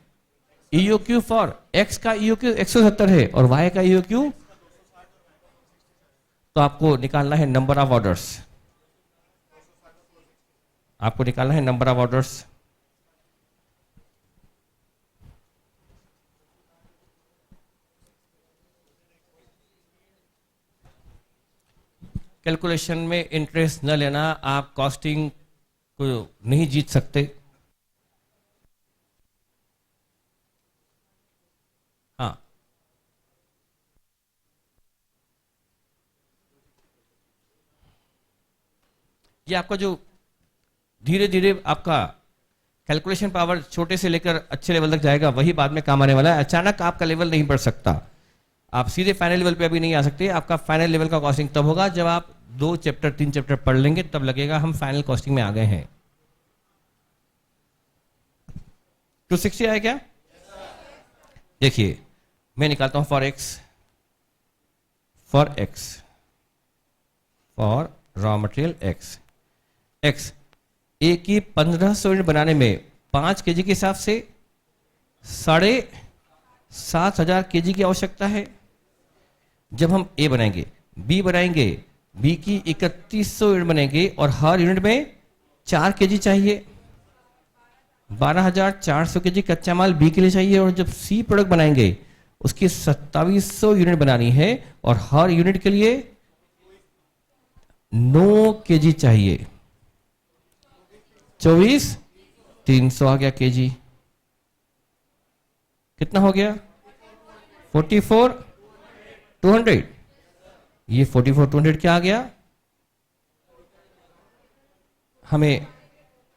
ईओक्यू फॉर एक्स का ईओक्यू 170 है और वाई का ईओक्यू, तो आपको निकालना है नंबर ऑफ ऑर्डर्स, आपको निकालना है नंबर ऑफ ऑर्डर्स। कैलकुलेशन में इंटरेस्ट न लेना, आप कॉस्टिंग को नहीं जीत सकते। हाँ, ये आपका जो धीरे धीरे आपका कैलकुलेशन पावर छोटे से लेकर अच्छे लेवल तक जाएगा, वही बाद में काम आने वाला है। अचानक आपका लेवल नहीं बढ़ सकता, आप सीधे फाइनल लेवल पे अभी नहीं आ सकते। आपका फाइनल लेवल का कॉस्टिंग तब होगा जब आप 2 चैप्टर 3 चैप्टर पढ़ लेंगे, तब लगेगा हम फाइनल कॉस्टिंग में आ गए हैं। 260 आया क्या? देखिए मैं निकालता हूं for X, for raw material X, X A की 1500 यूनिट बनाने में 5 kg के हिसाब से 7500 kg की आवश्यकता है। जब हम ए बनाएंगे, बी की 3100 यूनिट बनेंगे और हर यूनिट में 4 kg चाहिए, 12400 kg कच्चा माल बी के लिए चाहिए। और जब सी प्रोडक्ट बनाएंगे उसकी 2700 यूनिट बनानी है और हर यूनिट के लिए 9 kg चाहिए, 24,300 आ गया kg। कितना हो गया? 44,200। ये 44,200 क्या आ गया? हमें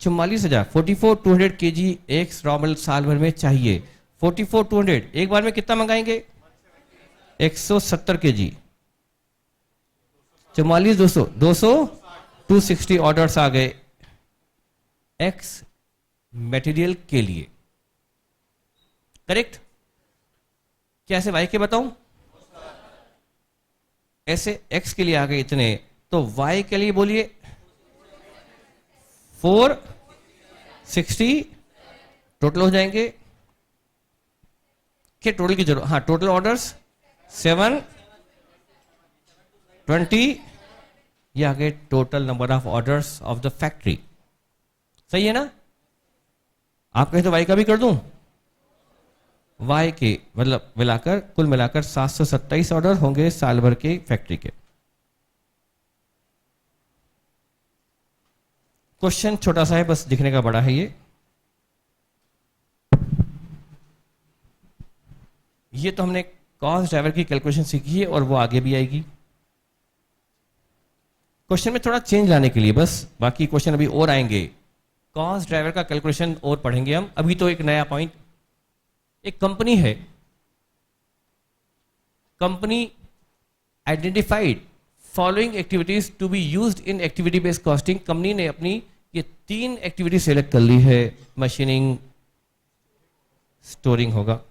44,000, 44,200 kg एक रॉ मटेरियल साल भर में चाहिए। 44,200 एक बार में कितना मंगाएंगे? 170 kg, 44,200, 260 ऑर्डर्स आ गए एक्स मटेरियल के लिए। करेक्ट? क्या ऐसे वाई के बताऊं? ऐसे एक्स के लिए आ गए इतने, तो वाई के लिए बोलिए 460 टोटल हो जाएंगे। क्या टोटल की जरूरत? हाँ, टोटल ऑर्डर्स 720, ये आ गए total number of orders of the factory. सही है ना? आप कहें तो वाई का भी कर दूं, वाई के मतलब मिलाकर कुल मिलाकर 727 ऑर्डर होंगे साल भर के फैक्ट्री के। क्वेश्चन छोटा सा है, बस दिखने का बड़ा है। ये तो हमने कॉस्ट ड्राइवर की कैलकुलेशन सीखी है और वो आगे भी आएगी। क्वेश्चन में थोड़ा चेंज लाने के लिए बस, बाकी क्वेश्चन अभी और आएंगे। कॉस्ट ड्राइवर का कैलकुलेशन और पढ़ेंगे हम। अभी तो एक नया पॉइंट, एक कंपनी है, company identified following activities to be used in activity based costing. Company ने अपनी ये 3 एक्टिविटी सेलेक्ट कर ली है। मशीनिंग, स्टोरिंग होगा,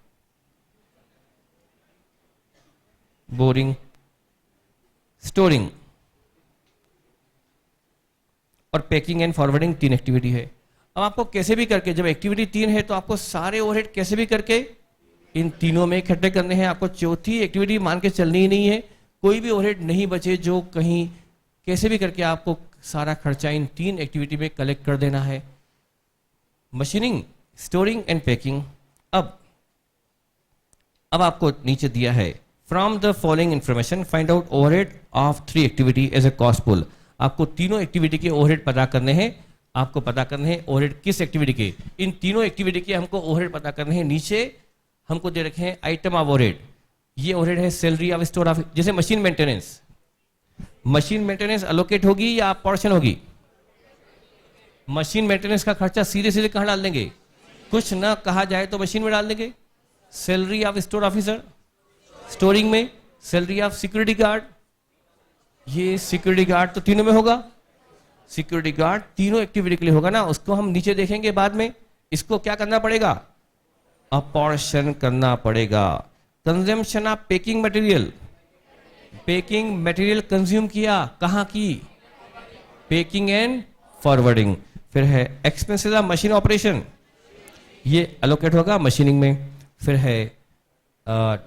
बोरिंग, स्टोरिंग और पैकिंग एंड फॉरवर्डिंग 3 एक्टिविटी है। अब आपको कैसे भी करके, जब एक्टिविटी 3 है तो आपको सारे ओवरहेड कैसे भी करके इन तीनों में इकट्ठे करने हैं। आपको चौथी एक्टिविटी मान के चलनी ही नहीं है, कोई भी ओवरहेड नहीं बचे जो कहीं कैसे भी करके आपको सारा खर्चा इन 3 एक्टिविटी में कलेक्ट कर देना है, मशीनिंग, स्टोरिंग एंड पैकिंग। अब आपको नीचे दिया है from the following information find out overhead of 3 activity as a cost pool. आपको तीनों एक्टिविटी के ओवरहेड पता करने हैं। आपको पता करने हैं ओवरहेड किस एक्टिविटी के, इन तीनों एक्टिविटी के हमको ओवरहेड पता करने हैं। नीचे हमको दे रखे हैं आइटम ऑफ ओवरहेड। ये ओवरहेड है सैलरी ऑफ स्टोर ऑफ, जैसे machine maintenance, machine maintenance allocate होगी या पोर्शन होगी? मशीन मेंटेनेंस का खर्चा सीधे सीधे कहां डाल देंगे? कुछ ना कहा जाए तो मशीन में डाल देंगे। Salary of store officer storing में, सैलरी ऑफ सिक्योरिटी गार्ड, ये सिक्योरिटी गार्ड तो तीनों में होगा। सिक्योरिटी गार्ड तीनों एक्टिविटी के लिए होगा ना, उसको हम नीचे देखेंगे बाद में। इसको क्या करना पड़ेगा? अपॉर्शन करना पड़ेगा। Consumption of packing material, packing material consume किया, कहां की? Packing and forwarding. फिर है एक्सपेंसेस ऑफ मशीन ऑपरेशन, ये अलोकेट होगा मशीनिंग में। फिर है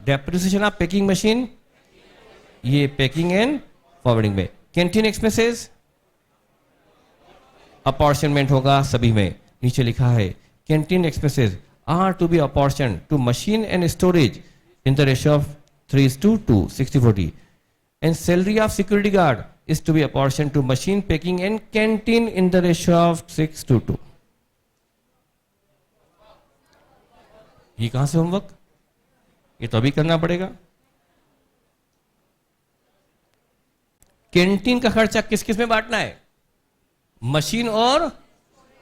डेप्रिसिएशन ऑफ पैकिंग मशीन, ये पैकिंग एंड फॉरवर्डिंग में। कैंटीन एक्सपेंसेस अपॉर्शनमेंट होगा सभी में। नीचे लिखा है canteen expenses are to be apportion to machine and storage in the ratio of 3:2, 60-40, and salary of security guard is to be apportioned to machine, packing and canteen in the ratio of 6:2। ये कहां से homework? ये तो अभी करना पड़ेगा। Canteen का खर्चा किस किस में बांटना है? मशीन और,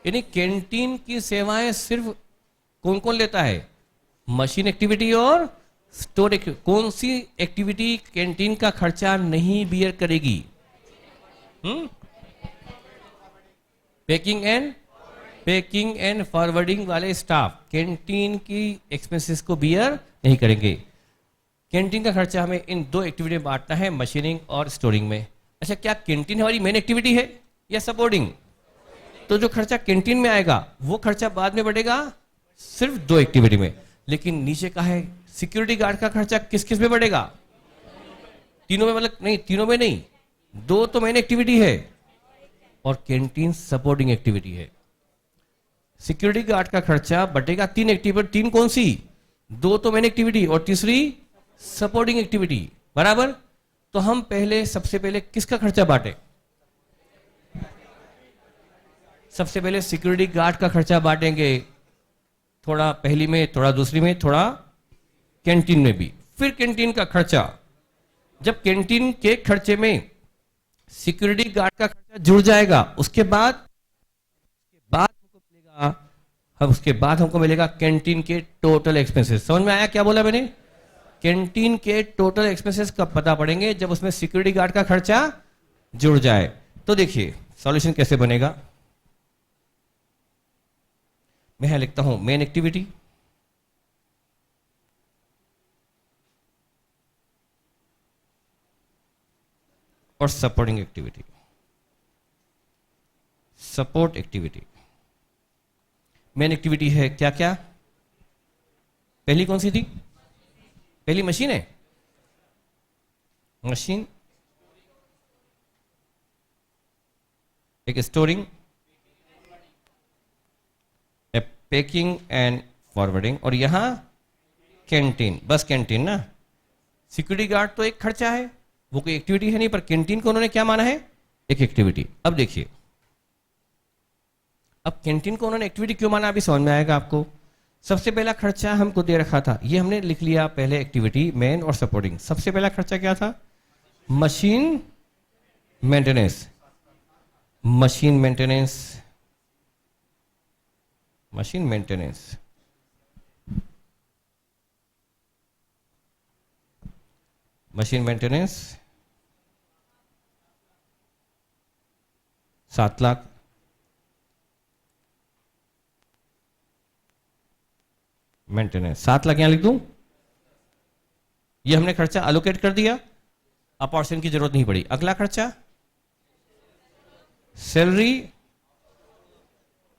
यानी कैंटीन की सेवाएं सिर्फ कौन कौन लेता है? मशीन एक्टिविटी और स्टोर। कौन सी एक्टिविटी कैंटीन का खर्चा नहीं बियर करेगी? पैकिंग एंड फॉरवर्डिंग वाले स्टाफ कैंटीन की एक्सपेंसेस को बियर नहीं करेंगे। कैंटीन का खर्चा हमें इन 2 एक्टिविटी में बांटना है, मशीनिंग और स्टोरिंग में। अच्छा, क्या कैंटीन हमारी मेन एक्टिविटी है या सपोर्टिंग? तो जो खर्चा कैंटीन में आएगा वो खर्चा बाद में बढ़ेगा सिर्फ 2 एक्टिविटी में। लेकिन नीचे का है सिक्योरिटी गार्ड का खर्चा किस किस में बढ़ेगा? तीनों में, मतलब नहीं, तीनों में नहीं, 2 तो मेन एक्टिविटी है और कैंटीन सपोर्टिंग एक्टिविटी है। सिक्योरिटी गार्ड का खर्चा बढ़ेगा 3 एक्टिविटी। 3 कौन सी? 2 तो मेन एक्टिविटी और तीसरी सपोर्टिंग एक्टिविटी, बराबर। तो हम सबसे पहले किसका खर्चा बांटे? सबसे पहले सिक्योरिटी गार्ड का खर्चा बांटेंगे, थोड़ा पहली में, थोड़ा दूसरी में, थोड़ा कैंटीन में भी। फिर कैंटीन का खर्चा, जब कैंटीन के खर्चे में सिक्योरिटी गार्ड का खर्चा जुड़ जाएगा, उसके बाद हमको मिलेगा कैंटीन के टोटल एक्सपेंसेस। समझ में आया क्या बोला मैंने? कैंटीन के टोटल एक्सपेंसेस कब पता पड़ेंगे? जब उसमें सिक्योरिटी गार्ड का खर्चा जुड़ जाए। तो देखिए सॉल्यूशन कैसे बनेगा। मैं यहां लिखता हूं मेन एक्टिविटी, और supporting activity, support activity. Main activity है क्या क्या? पहली कौन सी थी? पहली मशीन है, मशीन, एक स्टोरिंग, पैकिंग एंड फॉरवर्डिंग, और यहां कैंटीन, बस कैंटीन ना। सिक्योरिटी गार्ड तो एक खर्चा है, वो कोई एक्टिविटी है नहीं, पर कैंटीन को उन्होंने क्या माना है? एक एक्टिविटी। अब देखिए, अब कैंटीन को उन्होंने एक्टिविटी क्यों माना, अभी समझ में आएगा आपको। सबसे पहला खर्चा हमको दे रखा था, ये हमने लिख लिया पहले, एक्टिविटी मेन और सपोर्टिंग। सबसे पहला खर्चा क्या था? Machine maintenance, machine maintenance, machine maintenance. Machine maintenance 7 lakh. Maintenance 7 lakh यहां लिख दूं। ये हमने खर्चा अलोकेट कर दिया, अपॉर्शन की जरूरत नहीं पड़ी। अगला खर्चा सैलरी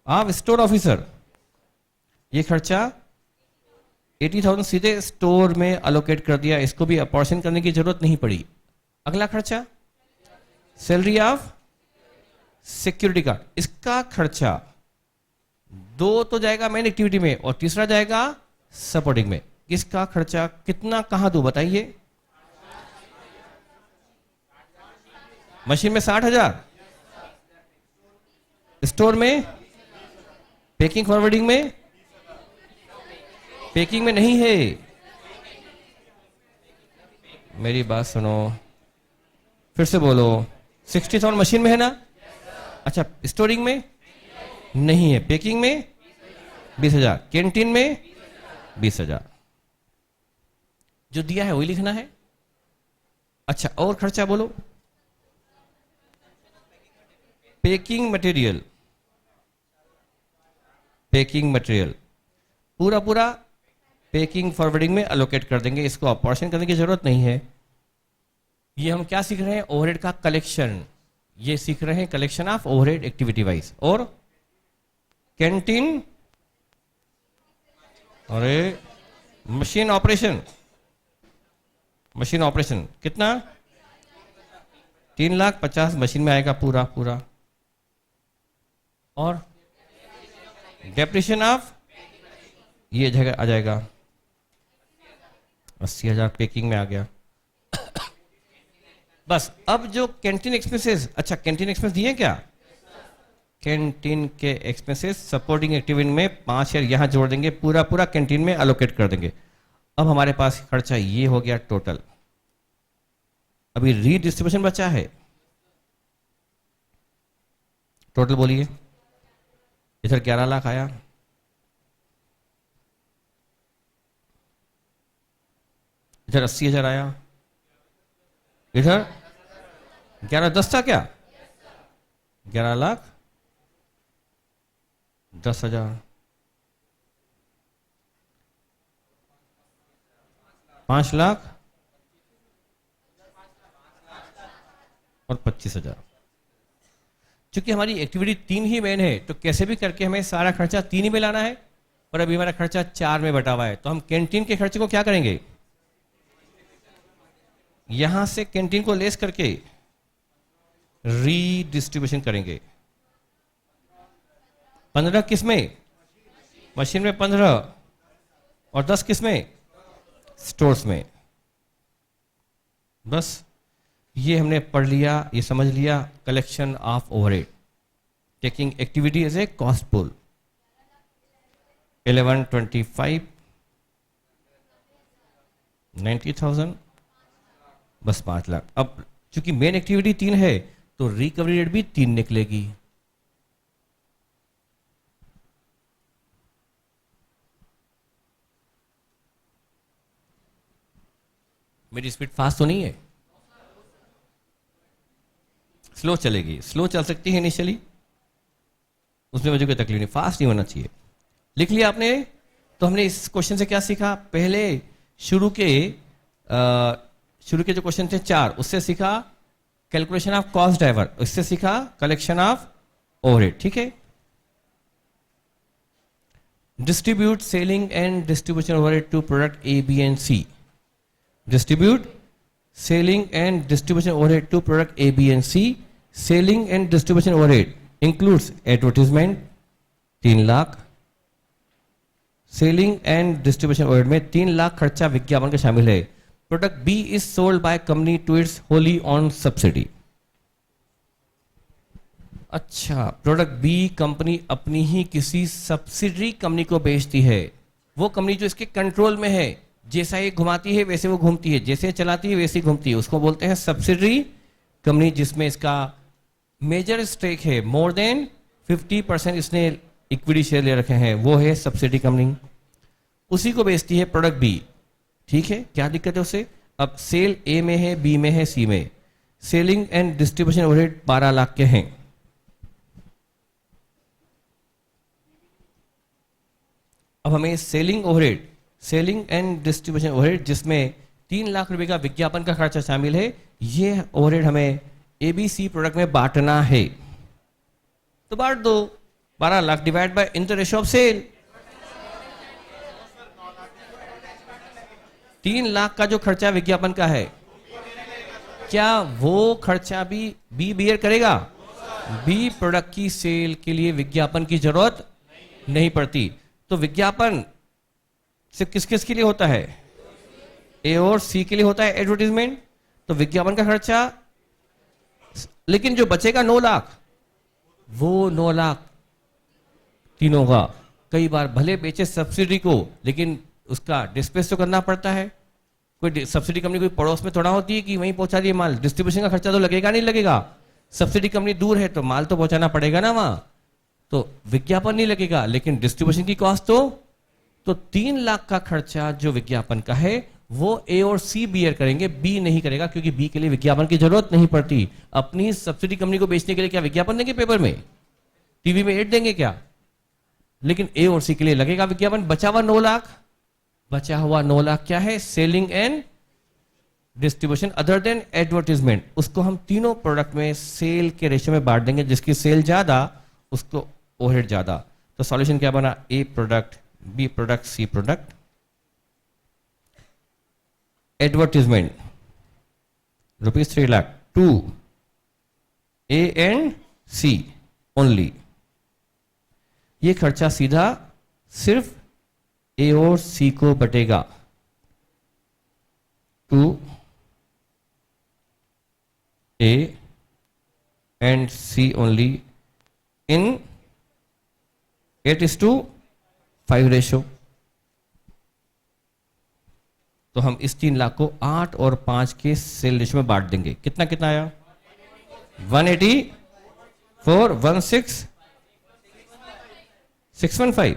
ऑफ स्टोर ऑफिसर, ये खर्चा 80,000 सीधे स्टोर में अलोकेट कर दिया, इसको भी अपॉर्शन करने की जरूरत नहीं पड़ी। अगला खर्चा सैलरी ऑफ सिक्योरिटी गार्ड, इसका खर्चा दो तो जाएगा मेन एक्टिविटी में और तीसरा जाएगा सपोर्टिंग में। इसका खर्चा कितना कहां दो बताइए? मशीन में 60,000, स्टोर में, पैकिंग फॉरवर्डिंग में, पैकिंग में नहीं है, मेरी बात सुनो, फिर से बोलो। 60,000 मशीन में है ना? अच्छा, स्टोरिंग में नहीं है, पैकिंग में 20,000, कैंटीन में 20,000। जो दिया है वही लिखना है। अच्छा, और खर्चा बोलो। पैकिंग मटेरियल, पैकिंग मटेरियल पूरा पूरा पैकिंग फॉरवर्डिंग में अलोकेट कर देंगे, इसको ऑपरेशन करने की जरूरत नहीं है। ये हम क्या सीख रहे हैं? ओवरहेड का कलेक्शन। ये सीख रहे हैं collection of overhead activity wise. और कैंटीन, अरे मशीन ऑपरेशन, मशीन ऑपरेशन कितना? 3,50,000 मशीन में आएगा पूरा पूरा। और डेप्रिसिएशन ऑफ ये जगह आ जाएगा 80,000 पैकिंग में आ गया। बस अब जो कैंटीन एक्सपेंसेस, अच्छा कैंटीन एक्सपेंस दिए क्या? कैंटीन के एक्सपेंसेस सपोर्टिंग एक्टिविटी में 5,000 यहां जोड़ देंगे, पूरा पूरा कैंटीन में अलोकेट कर देंगे। अब हमारे पास खर्चा ये हो गया टोटल। अभी रीडिस्ट्रीब्यूशन बचा है, टोटल बोलिए। इधर 11 लाख आया, इधर 80,000 आया, इधर 11,10 था क्या? 11,10,000, 5 लाख और 25,000। चूंकि हमारी एक्टिविटी 3 ही मेन है तो कैसे भी करके हमें सारा खर्चा 3 ही में लाना है, पर अभी हमारा खर्चा 4 में बटा हुआ है। तो हम कैंटीन के खर्चे को क्या करेंगे? यहां से कैंटीन को लेस करके रीडिस्ट्रीब्यूशन करेंगे। 15 किस में? मशीन में 15 और 10 किस में? स्टोर्स में। बस ये हमने पढ़ लिया, ये समझ लिया। Collection of overhead, taking activity as a cost pool. 1125, 90,000, बस 5 लाख। अब चूंकि मेन एक्टिविटी 3 है तो रिकवरी रेट भी 3 निकलेगी। मेरी स्पीड फास्ट तो नहीं है? स्लो चलेगी, स्लो चल सकती है इनिशियली, उसमें मुझे कोई तकलीफ नहीं, फास्ट नहीं होना चाहिए। लिख लिया आपने? तो हमने इस क्वेश्चन से क्या सीखा? पहले शुरू के जो क्वेश्चन थे 4, उससे सीखा कैलकुलेशन ऑफ कॉस्ट ड्राइवर, उससे सीखा कलेक्शन ऑफ ओवरहेड। ठीक है। Distribute selling and distribution overhead to product A, B and C. Distribute selling and distribution overhead to product A, B and C. Selling and distribution overhead includes advertisement 3 lakh. Selling and distribution overhead में 3 लाख खर्चा विज्ञापन का शामिल है। Product B is sold by company to its wholly own subsidiary. अच्छा, product B company अपनी ही किसी सब्सिडरी कंपनी को बेचती है। वो कंपनी जो इसके कंट्रोल में है, जैसा ये घुमाती है वैसे वो घूमती है, जैसे चलाती है वैसे घूमती है, उसको बोलते हैं सब्सिडरी कंपनी, जिसमें इसका मेजर स्टेक है, मोर देन 50% इसने इक्विटी शेयर ले रखे हैं, वो है सब्सिडी कंपनी। उसी को बेचती है प्रोडक्ट बी। ठीक है, क्या दिक्कत है उसे? अब सेल ए में है, बी में है, सी में। Selling and distribution overhead 12 lakh के हैं। अब हमें selling overhead, selling and distribution overhead जिसमें 3 लाख रुपए का विज्ञापन का खर्चा शामिल है, ये ओवरहेड हमें एबीसी प्रोडक्ट में बांटना है। तो बांट दो, 12 lakh divide by in the ratio of sale. 3 lakh का जो खर्चा विज्ञापन का है, क्या वो खर्चा भी बी बियर करेगा? बी प्रोडक्ट की सेल के लिए विज्ञापन की जरूरत नहीं पड़ती। तो विज्ञापन सिर्फ किस किस के लिए होता है? ए और सी के लिए होता है एडवर्टीजमेंट। तो विज्ञापन का खर्चा, लेकिन जो बचेगा 9 लाख, वो 9 लाख तीनों का। कई बार भले बेचे सब्सिडी को, लेकिन उसका डिस्पेच तो करना पड़ता है। कोई सब्सिडी कंपनी कोई पड़ोस में थोड़ा होती है कि वहीं पहुंचा दिए माल, डिस्ट्रीब्यूशन का खर्चा तो लगेगा नहीं लगेगा। सब्सिडी कंपनी दूर है तो माल तो पहुंचाना पड़ेगा ना वहां, तो विज्ञापन नहीं लगेगा, लेकिन डिस्ट्रीब्यूशन की कॉस्ट तो 3 लाख का खर्चा जो विज्ञापन का है वो ए और सी बियर करेंगे, बी नहीं करेगा, क्योंकि बी के लिए विज्ञापन की जरूरत नहीं पड़ती। अपनी सब्सिडी कंपनी को बेचने के लिए क्या विज्ञापन देंगे? पेपर में, टीवी में एड देंगे क्या? लेकिन ए और सी के लिए लगेगा विज्ञापन। बचा हुआ 9 लाख, बचा हुआ 9 लाख क्या है? Selling and distribution other than advertisement. उसको हम तीनों प्रोडक्ट में सेल के रेशियो में बांट देंगे, जिसकी सेल ज्यादा उसको ओवरहेड ज्यादा। तो सॉल्यूशन क्या बना? A product, B product, C product. Advertisement ₹3 lakh to A and C only. ये खर्चा सीधा सिर्फ ए और सी को बटेगा। To A and C only in 8:5 ratio. तो हम इस 3 लाख को 8 और 5 के सेल रेशो में बांट देंगे। कितना कितना आया? 184, 16, 615,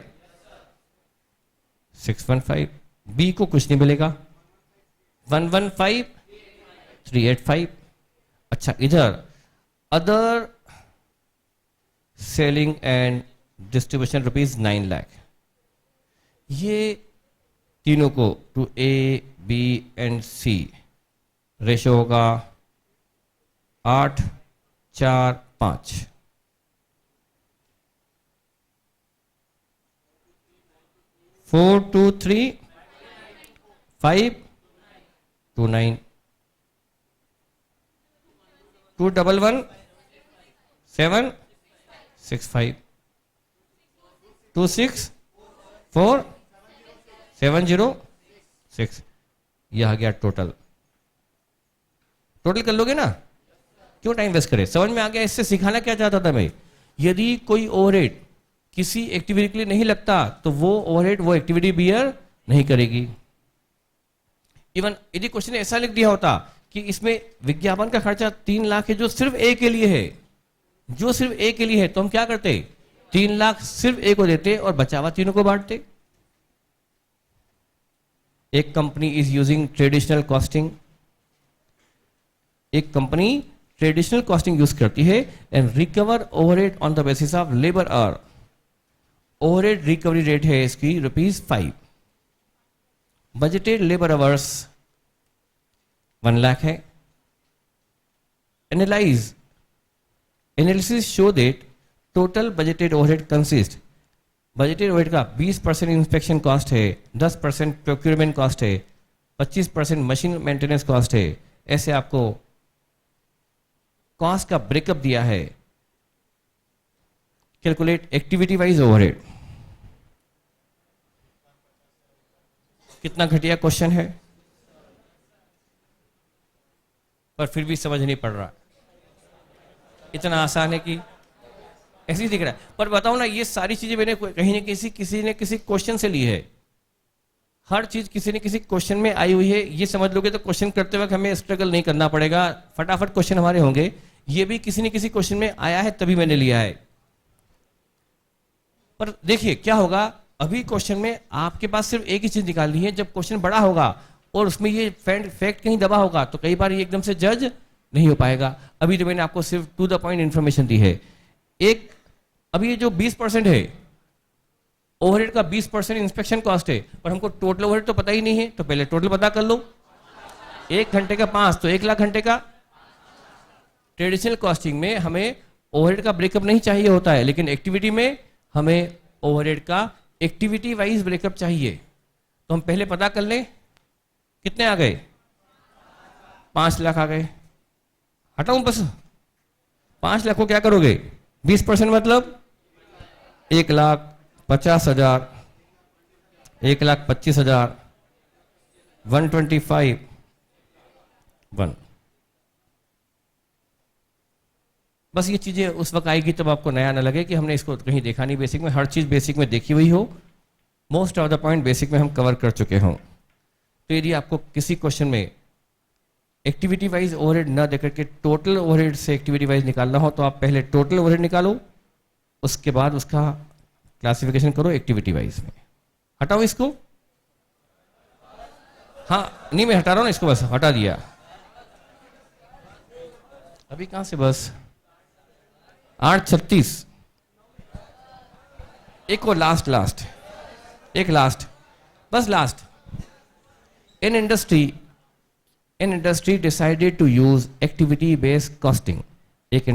615। बी को कुछ नहीं मिलेगा, 115, 385। अच्छा, इधर other selling and distribution ₹9 lakh. ये तीनों को to A B and C ratio होगा 8, 4, 5। Four to 3 5 2 9 2 1 1 7 6 5 2 6 4 7 0 6। यह आ गया टोटल। टोटल कर लोगे ना? क्यों टाइम वेस्ट करें? समझ में आ गया? इससे सिखाना क्या चाहता था मैं? यदि कोई ओवरहेड किसी एक्टिविटी के लिए नहीं लगता तो वो ओवरहेड वो एक्टिविटी बियर नहीं करेगी। इवन यदि क्वेश्चन ऐसा लिख दिया होता कि इसमें विज्ञापन का खर्चा 3 लाख है जो सिर्फ ए के लिए है, जो सिर्फ ए के लिए है, तो हम क्या करते? 3 लाख सिर्फ ए को देते और बचा हुआ तीनों को बांटते। एक company is using traditional costing, एक कंपनी ट्रेडिशनल कॉस्टिंग यूज करती है and recover overhead on the basis of labour our. Overhead recovery rate है इसकी ₹5। बजटेड लेबर आवर्स 1 लाख है। Analysis show that total budgeted overhead consist, budgeted overhead का 20% inspection cost है, 10% procurement cost है, 25% machine maintenance cost है। ऐसे आपको cost का ब्रेकअप दिया है। Calculate activity wise overhead. कितना घटिया क्वेश्चन है, पर फिर भी समझ नहीं पड़ रहा। इतना आसान है कि ऐसे ही दिख रहा है। पर बताओ ना, ये सारी चीजें मैंने कहीं ना किसी ने किसी क्वेश्चन से ली है। हर चीज किसी ने किसी क्वेश्चन में आई हुई है। ये समझ लोगे तो क्वेश्चन करते वक्त हमें स्ट्रगल नहीं करना पड़ेगा, फटाफट क्वेश्चन हमारे होंगे। ये भी किसी न किसी क्वेश्चन में आया है तभी मैंने लिया है। पर देखिए क्या होगा, अभी क्वेश्चन में आपके पास सिर्फ एक ही चीज निकालनी है। जब क्वेश्चन बड़ा होगा और उसमें ये फैक्ट कहीं दबा होगा तो कई बार ये एकदम से जज नहीं हो पाएगा। अभी तो मैंने आपको सिर्फ टू द पॉइंट इंफॉर्मेशन दी है। एक अभी ये जो 20% है ओवरहेड का, 20% इंस्पेक्शन कॉस्ट है, पर हमको टोटल ओवरहेड तो पता ही नहीं है। तो पहले टोटल पता कर लो। 1 घंटे का 5 तो 1 लाख घंटे का। ट्रेडिशनल कॉस्टिंग में हमें ओवरहेड का ब्रेकअप नहीं चाहिए होता है, लेकिन एक्टिविटी में हमें ओवरहेड का एक्टिविटी वाइज ब्रेकअप चाहिए। तो हम पहले पता कर लें कितने आ गए, 5 लाख आ गए। हटाऊं बस, 5 लाख को क्या करोगे? 20% मतलब 1,50,000, 1,25,000, 125, 1। बस ये चीजें उस वक्त आएगी तब आपको नया ना लगे कि हमने इसको कहीं देखा नहीं। बेसिक में हर चीज बेसिक में देखी हुई हो, most of the point basic में हम कवर कर चुके हों। तो यदि आपको किसी क्वेश्चन में एक्टिविटी वाइज ओवरहेड न देकर के टोटल ओवरहेड से एक्टिविटी वाइज निकालना हो तो आप पहले टोटल ओवरहेड निकालो, उसके बाद उसका क्लासिफिकेशन करो एक्टिविटी वाइज में। हटाओ इसको, हाँ नहीं मैं हटा रहा हूं ना इसको, बस हटा दिया। अभी कहां से, बस 8:36। एक और लास्ट, एक लास्ट, बस last. In industry decided to use activity based costing. एक